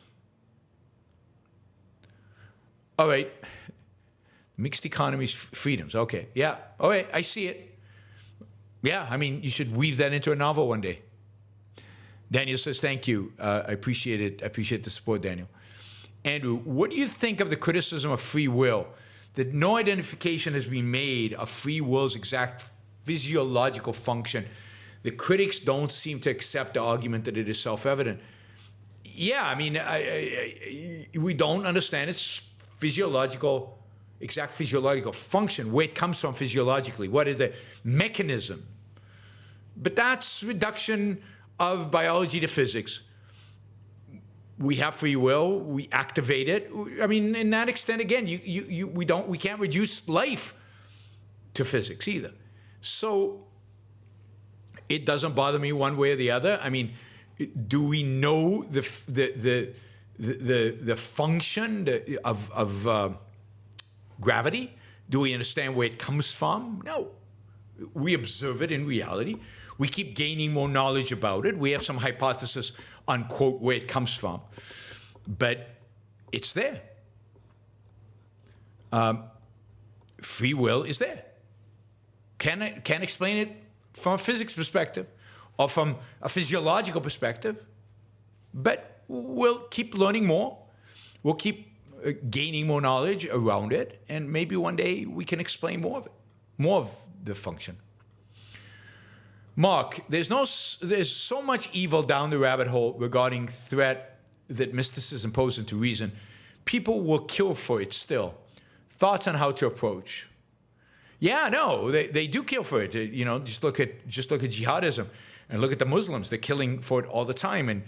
All right. Mixed economy's freedoms. Okay. Yeah. All right. I see it. Yeah. I mean, you should weave that into a novel one day. Daniel says, thank you. I appreciate it. I appreciate the support, Daniel. Andrew, what do you think of the criticism of free will? That no identification has been made of free will's exact physiological function. The critics don't seem to accept the argument that it is self-evident. Yeah, I mean, we don't understand its exact physiological function, where it comes from physiologically, what is the mechanism. But that's reduction of biology to physics. We have free will, we activate it. I mean, in that extent, again, we can't reduce life to physics either. So it doesn't bother me one way or the other. I mean, do we know the function of gravity? Do we understand where it comes from? No. We observe it in reality. We keep gaining more knowledge about it. We have some hypothesis on, quote, where it comes from. But it's there. Free will is there. Can't explain it from a physics perspective or from a physiological perspective, but we'll keep learning more. We'll keep gaining more knowledge around it, and maybe one day we can explain more of it, more of the function. Mark, there's so much evil down the rabbit hole regarding threat that mysticism poses to reason. People will kill for it still. Thoughts on how to approach? Yeah, no, they do kill for it. You know, just look at jihadism and look at the Muslims. They're killing for it all the time. And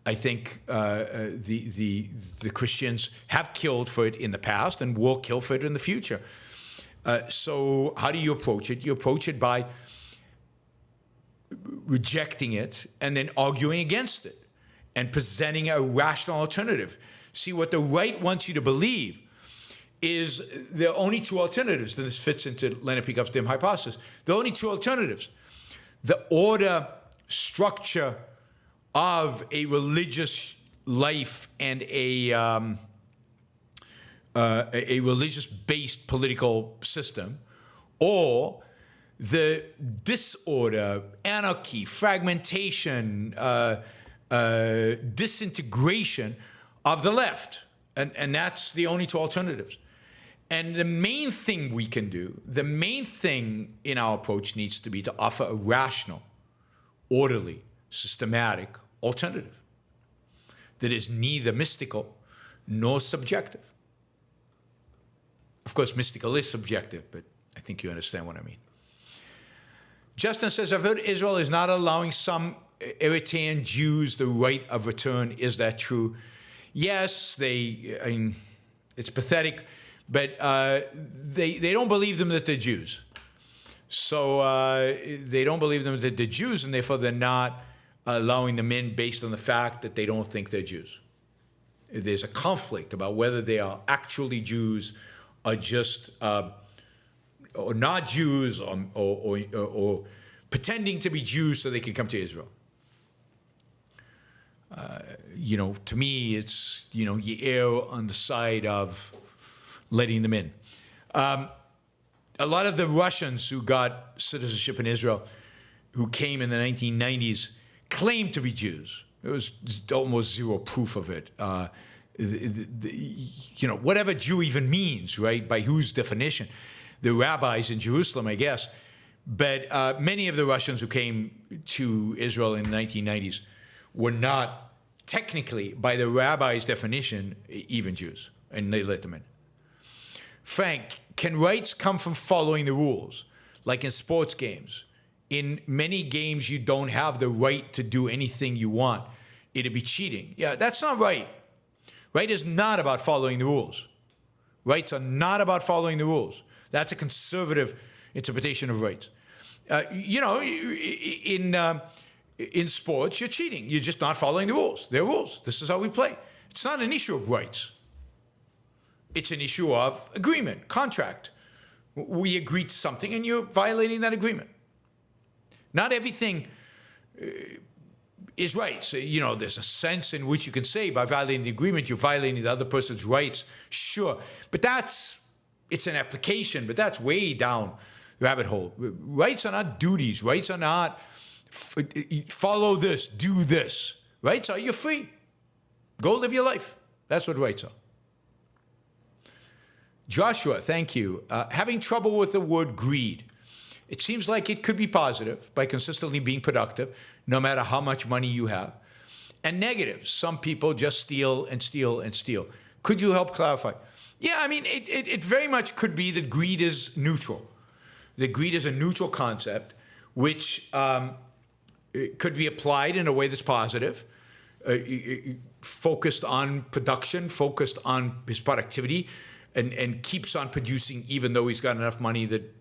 I think the Christians have killed for it in the past and will kill for it in the future. So how do you approach it? You approach it by rejecting it and then arguing against it and presenting a rational alternative. See, what the right wants you to believe is there are only two alternatives. And this fits into Leonard Peikoff's dim hypothesis. There are only two alternatives. The order, structure of a religious life and a religious-based political system, or the disorder, anarchy, fragmentation, disintegration of the left. And that's the only two alternatives. And the main thing we can do, the main thing in our approach needs to be to offer a rational, orderly, systematic alternative that is neither mystical nor subjective. Of course, mystical is subjective, but I think you understand what I mean. Justin says, I've heard Israel is not allowing some Eritrean Jews the right of return. Is that true? Yes, it's pathetic, but they don't believe them that they're Jews. So they don't believe them that they're Jews, and therefore they're not allowing them in based on the fact that they don't think they're Jews. There's a conflict about whether they are actually Jews or just or not Jews or pretending to be Jews so they can come to Israel. To me, it's, you err on the side of letting them in. A lot of the Russians who got citizenship in Israel, who came in the 1990s, claimed to be Jews. There was almost zero proof of it. Whatever Jew even means, right? By whose definition? The rabbis in Jerusalem, I guess. But many of the Russians who came to Israel in the 1990s were not technically, by the rabbi's definition, even Jews, and they let them in. Frank, can rights come from following the rules, like in sports games? In many games, you don't have the right to do anything you want. It'd be cheating. Yeah, that's not right. Right is not about following the rules. Rights are not about following the rules. That's a conservative interpretation of rights. In sports, you're cheating. You're just not following the rules. They're rules. This is how we play. It's not an issue of rights. It's an issue of agreement, contract. We agreed to something, and you're violating that agreement. Not everything is right. So, there's a sense in which you can say by violating the agreement, you're violating the other person's rights. Sure. But it's an application, but that's way down the rabbit hole. Rights are not duties. Rights are not follow this, do this. Rights are you're free. Go live your life. That's what rights are. Joshua, thank you. Having trouble with the word greed. It seems like it could be positive by consistently being productive, no matter how much money you have. And negative, some people just steal and steal and steal. Could you help clarify? Yeah, I mean, it very much could be that greed is neutral. That greed is a neutral concept, which could be applied in a way that's positive, focused on production, focused on his productivity, and keeps on producing even though he's got enough money that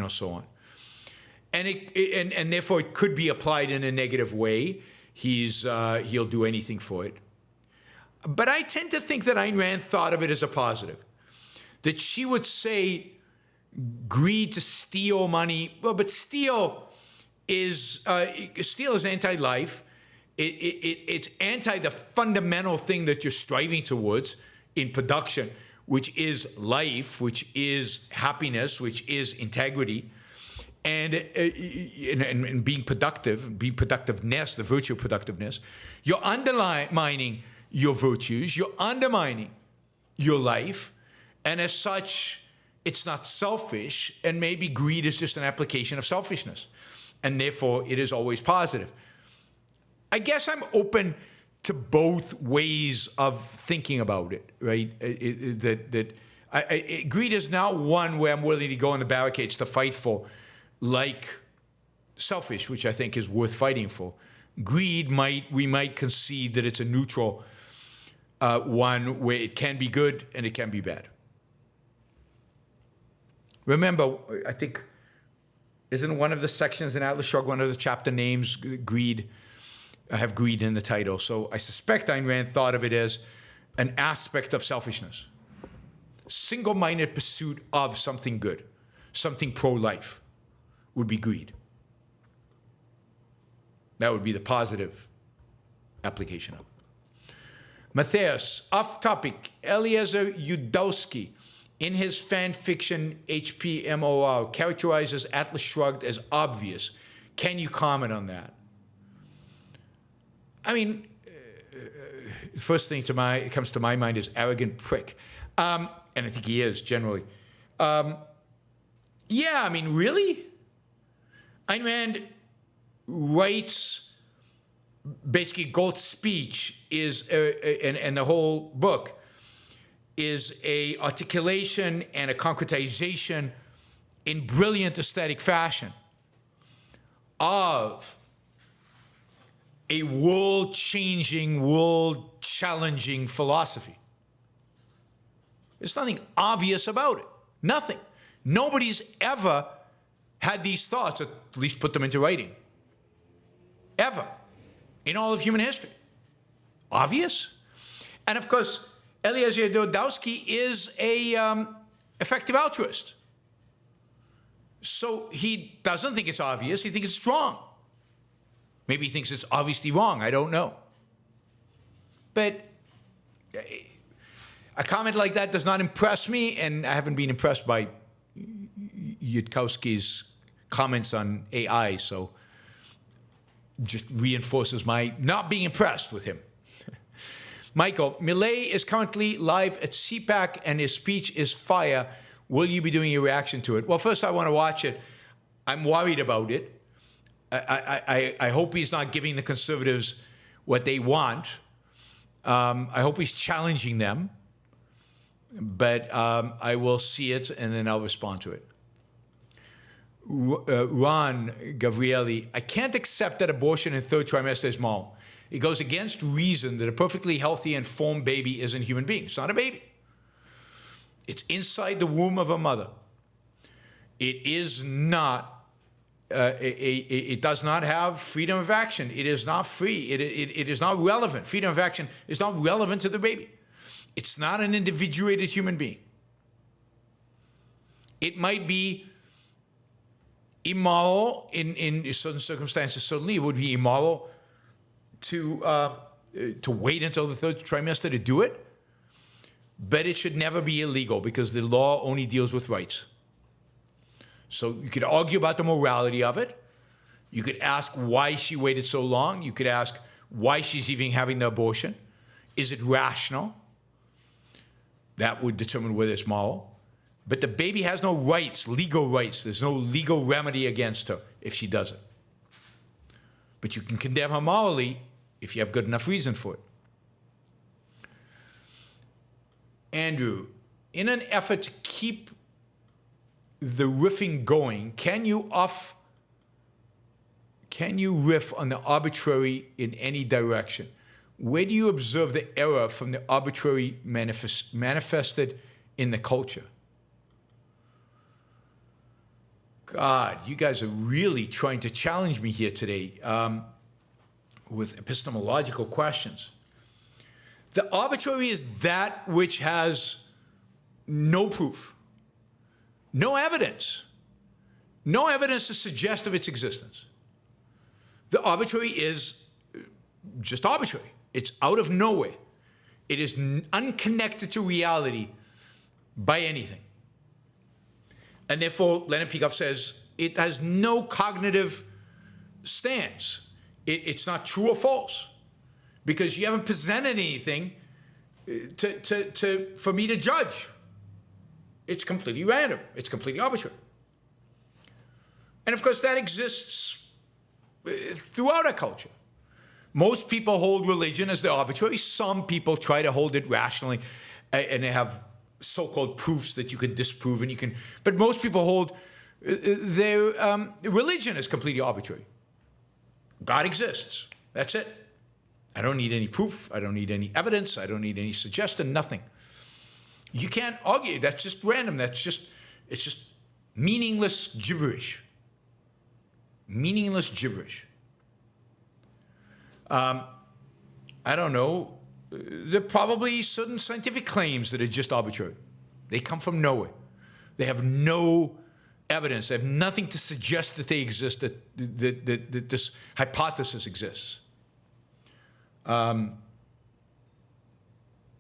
so on. And therefore it could be applied in a negative way. He'll do anything for it. But I tend to think that Ayn Rand thought of it as a positive. That she would say greed to steal money, well, but steal is anti-life. It's anti the fundamental thing that you're striving towards in production, which is life, which is happiness, which is integrity, and being productive, being productiveness, the virtue of productiveness. You're undermining your virtues, you're undermining your life, and as such, it's not selfish, and maybe greed is just an application of selfishness, and therefore it is always positive. I guess I'm open to both ways of thinking about it, right? Greed is not one where I'm willing to go on the barricades to fight for, like selfish, which I think is worth fighting for. Greed we might concede that it's a neutral one where it can be good and it can be bad. Remember, I think, isn't one of the sections in Atlas Shrugged, one of the chapter names, greed? I have greed in the title. So I suspect Ayn Rand thought of it as an aspect of selfishness. Single-minded pursuit of something good, something pro-life would be greed. That would be the positive application of it. Matthias, off topic, Eliezer Yudowski, in his fan fiction HPMOR, characterizes Atlas Shrugged as obvious. Can you comment on that? I mean, first thing comes to my mind is arrogant prick. And I think he is, generally. Yeah, I mean, really? Ayn Rand writes, basically, Galt's speech is, and the whole book, is a articulation and a concretization in brilliant aesthetic fashion of a world-changing, world-challenging philosophy. There's nothing obvious about it. Nothing. Nobody's ever had these thoughts, at least put them into writing. Ever. In all of human history. Obvious? And of course, Eliezer Yudowski is a effective altruist. So he doesn't think it's obvious, he thinks it's wrong. Maybe he thinks it's obviously wrong, I don't know. But a comment like that does not impress me, and I haven't been impressed by Yudkowski's comments on AI, so just reinforces my not being impressed with him. Michael, Millet is currently live at CPAC and his speech is fire. Will you be doing a reaction to it? Well, first I want to watch it. I'm worried about it. I hope he's not giving the conservatives what they want. I hope he's challenging them. But I will see it and then I'll respond to it. Ron Gavrieli, I can't accept that abortion in third trimester is moral. It goes against reason that a perfectly healthy and formed baby isn't a human being. It's not a baby. It's inside the womb of a mother. It is not, it does not have freedom of action. It is not free. It is not relevant. Freedom of action is not relevant to the baby. It's not an individuated human being. It might be immoral in certain circumstances. Certainly it would be immoral to wait until the third trimester to do it, but it should never be illegal because the law only deals with rights. So you could argue about the morality of it. You could ask why she waited so long. You could ask why she's even having the abortion. Is it rational? That would determine whether it's moral. But the baby has no rights, legal rights. There's no legal remedy against her if she does it. But you can condemn her morally if you have good enough reason for it. Andrew, in an effort to keep the riffing going, can you riff on the arbitrary in any direction? Where do you observe the error from the arbitrary manifested in the culture? God, you guys are really trying to challenge me here today with epistemological questions. The arbitrary is that which has no proof, no evidence to suggest of its existence. The arbitrary is just arbitrary. It's out of nowhere. It is unconnected to reality by anything. And therefore, Leonard Peikoff says it has no cognitive stance. It's not true or false because you haven't presented anything for me to judge. It's completely random. It's completely arbitrary. And of course, that exists throughout our culture. Most people hold religion as the arbitrary. Some people try to hold it rationally, and they have so-called proofs that you can disprove, and you can. But most people hold their religion as completely arbitrary. God exists. That's it. I don't need any proof. I don't need any evidence. I don't need any suggestion. Nothing. You can't argue. That's just random. It's just meaningless gibberish. Meaningless gibberish. I don't know. There are probably certain scientific claims that are just arbitrary. They come from nowhere. They have no evidence. They have nothing to suggest that they exist, that this hypothesis exists. But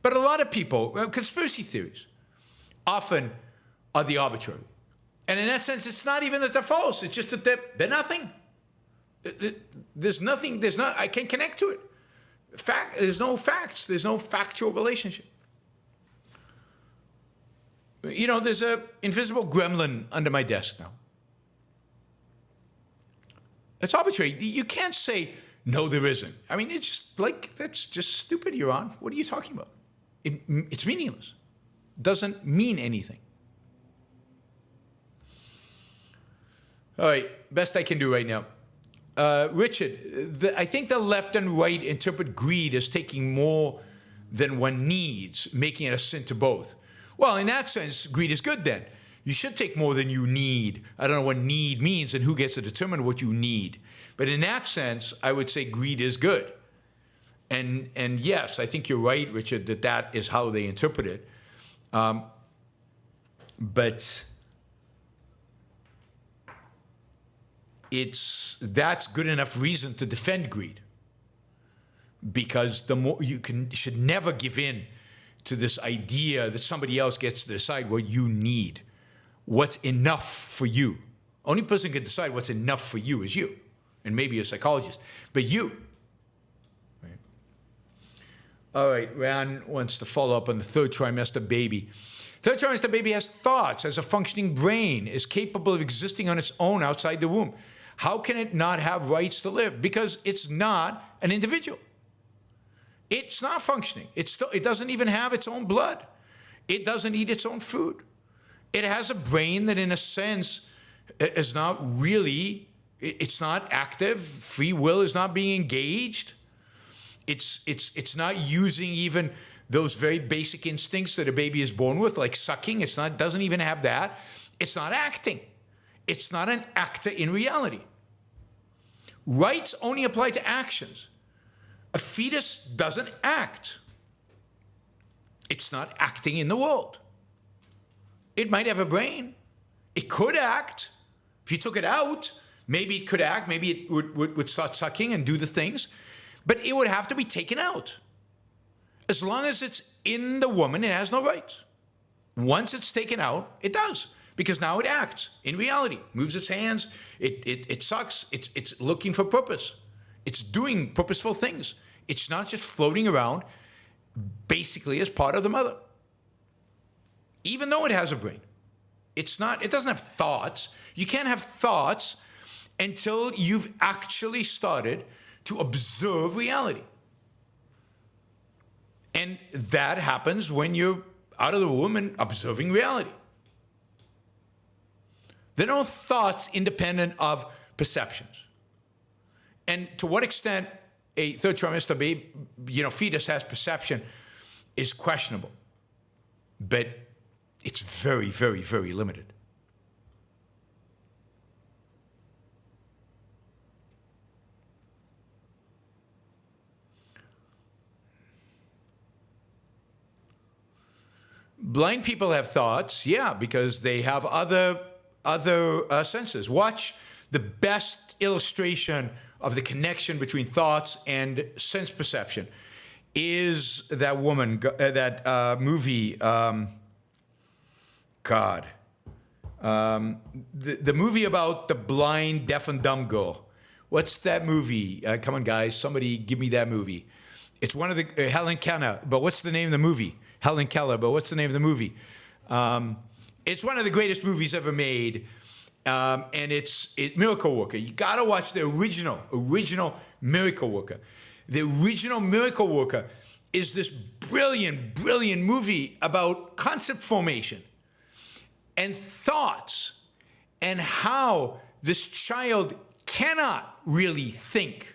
a lot of people, conspiracy theories, often are the arbitrary. And in that sense, it's not even that they're false. It's just that they're nothing. There's nothing. I can't connect to it. There's no facts. There's no factual relationship. You know, there's an invisible gremlin under my desk now. It's arbitrary. You can't say, no, there isn't. I mean, it's just like, that's just stupid, Yaron. What are you talking about? It's meaningless. Doesn't mean anything. All right, best I can do right now. Richard, I think the left and right interpret greed as taking more than one needs, making it a sin to both. Well, in that sense, greed is good then. You should take more than you need. I don't know what need means and who gets to determine what you need. But in that sense, I would say greed is good. And yes, I think you're right, Richard, that is how they interpret it. But that's good enough reason to defend greed, because the more you should never give in to this idea that somebody else gets to decide what you need, what's enough for you. Only person who can decide what's enough for you is you, and maybe a psychologist, but you. Right. All right, Ran wants to follow up on the third trimester baby. Third trimester baby has thoughts, has a functioning brain, is capable of existing on its own outside the womb. How can it not have rights to live? Because it's not an individual. It's not functioning. It doesn't even have its own blood. It doesn't eat its own food. It has a brain that, in a sense, is not really, it's not active. Free will is not being engaged. It's not using even those very basic instincts that a baby is born with, like sucking. It doesn't even have that. It's not acting. It's not an actor in reality. Rights only apply to actions. A fetus doesn't act. It's not acting in the world. It might have a brain. It could act. If you took it out, maybe it could act. Maybe it would start sucking and do the things. But it would have to be taken out. As long as it's in the woman, it has no rights. Once it's taken out, it does. Because now it acts in reality, moves its hands, it sucks, it's looking for purpose. It's doing purposeful things. It's not just floating around basically as part of the mother. Even though it has a brain. It doesn't have thoughts. You can't have thoughts until you've actually started to observe reality. And that happens when you're out of the womb and observing reality. There are no thoughts independent of perceptions. And to what extent a third trimester baby, fetus has perception is questionable. But it's very, very, very limited. Blind people have thoughts, yeah, because they have other senses. Watch the best illustration of the connection between thoughts and sense perception is that movie, the movie about the blind, deaf, and dumb girl. What's that movie? Come on, guys, somebody give me that movie. It's one of the, Helen Keller, but what's the name of the movie? Helen Keller, but what's the name of the movie? It's one of the greatest movies ever made, and it's Miracle Worker. You gotta watch the original Miracle Worker. The original Miracle Worker is this brilliant movie about concept formation and thoughts and how this child cannot really think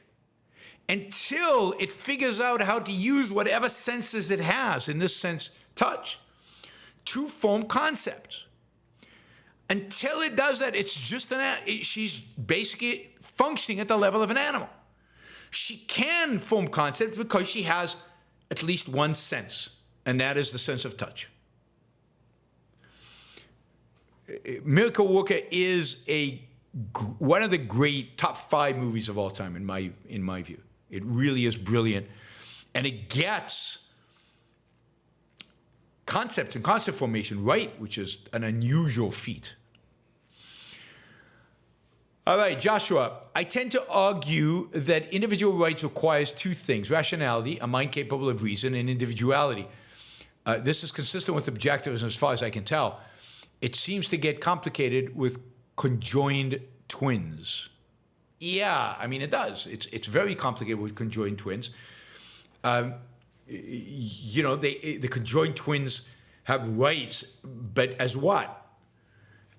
until it figures out how to use whatever senses it has, in this sense, touch, to form concepts. Until it does that, it's just she's basically functioning at the level of an animal. She can form concepts because she has at least one sense, and that is the sense of touch. Miracle Worker is one of the great top 5 movies of all time in my view. It really is brilliant, and it gets concepts and concept formation right, which is an unusual feat. All right, Joshua, I tend to argue that individual rights requires 2 things: rationality, a mind capable of reason, and individuality. This is consistent with objectivism as far as I can tell. It seems to get complicated with conjoined twins. Yeah, I mean, it does. It's very complicated with conjoined twins. You know, the conjoined twins have rights, but as what?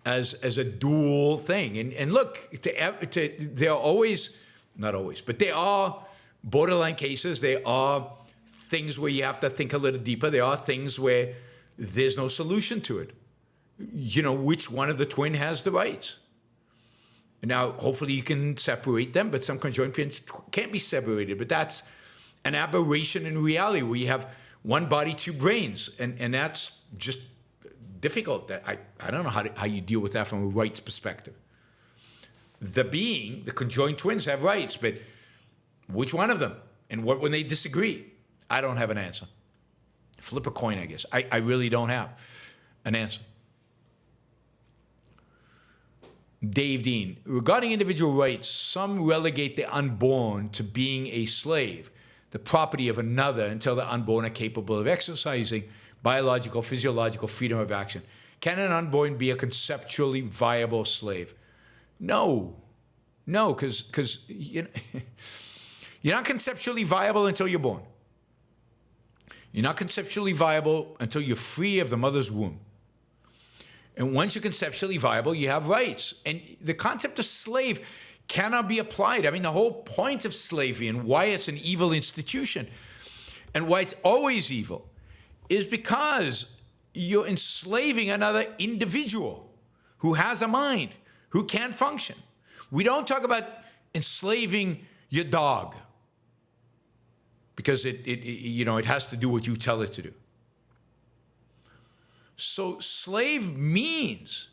As a dual thing. And look, there are always, not always, but there are borderline cases. There are things where you have to think a little deeper. There are things where there's no solution to it. You know, which one of the twin has the rights? Now, hopefully you can separate them, but some conjoined twins can't be separated. But that's an aberration in reality where you have one body, 2 brains. And that's just difficult. I don't know how you deal with that from a rights perspective. The conjoined twins have rights, but which one of them? And what when they disagree? I don't have an answer. Flip a coin, I guess. I really don't have an answer. Dave Dean, regarding individual rights, some relegate the unborn to being a slave, the property of another, until the unborn are capable of exercising biological, physiological freedom of action. Can an unborn be a conceptually viable slave? No, because you're not conceptually viable until you're born. You're not conceptually viable until you're free of the mother's womb. And once you're conceptually viable, you have rights. And the concept of slave cannot be applied. I mean, the whole point of slavery and why it's an evil institution and why it's always evil is because you're enslaving another individual who has a mind, who can function. We don't talk about enslaving your dog because it has to do what you tell it to do. So slave means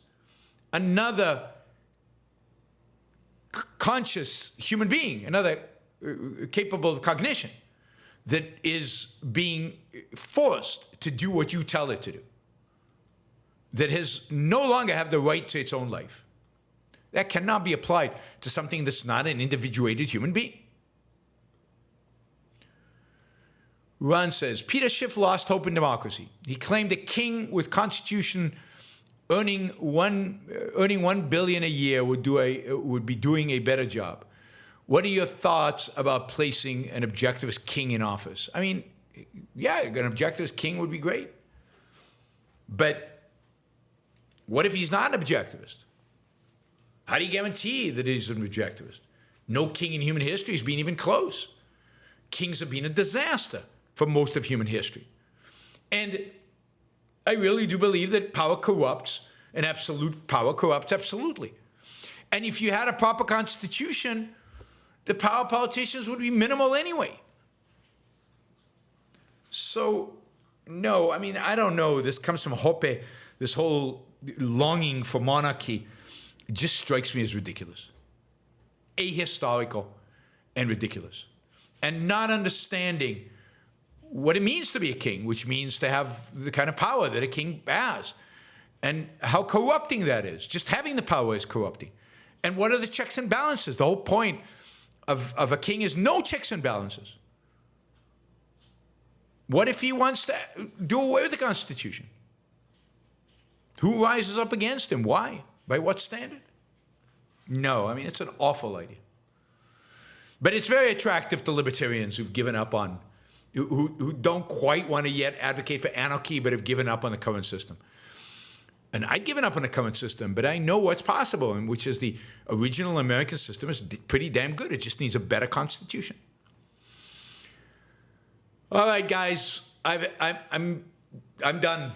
another conscious human being, another capable of cognition that is being forced to do what you tell it to do, that has no longer have the right to its own life. That cannot be applied to something that's not an individuated human being. Ron says, Peter Schiff lost hope in democracy. He claimed a king with constitution earning $1 billion a year would be doing a better job. What are your thoughts about placing an objectivist king in office? I mean, yeah, an objectivist king would be great. But what if he's not an objectivist? How do you guarantee that he's an objectivist? No king in human history has been even close. Kings have been a disaster for most of human history. And I really do believe that power corrupts, and absolute power corrupts absolutely. And if you had a proper constitution, the power of politicians would be minimal anyway. So No, I mean, I don't know. This comes from Hoppe. This whole longing for monarchy just strikes me as ridiculous. Ahistorical and ridiculous. And not understanding what it means to be a king, which means to have the kind of power that a king has, and how corrupting that is. Just having the power is corrupting. And what are the checks and balances? The whole point of a king is no checks and balances. What if he wants to do away with the Constitution? Who rises up against him? Why? By what standard? No, I mean, it's an awful idea. But it's very attractive to libertarians who've given up on, who don't quite want to yet advocate for anarchy, but have given up on the current system. And I'd given up on the current system, but I know what's possible, and which is the original American system is pretty damn good. It just needs a better constitution. All right, guys, I'm done.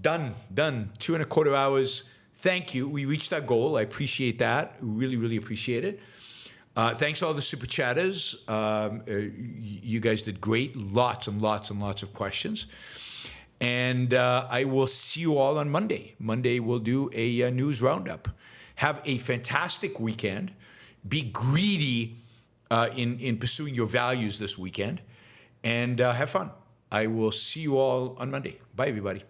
Done. 2.25 hours. Thank you. We reached our goal. I appreciate that. Really, really appreciate it. Thanks to all the super chatters. You guys did great. Lots and lots and lots of questions. And I will see you all on Monday. Monday we'll do a news roundup. Have a fantastic weekend. Be greedy in pursuing your values this weekend. And have fun. I will see you all on Monday. Bye, everybody.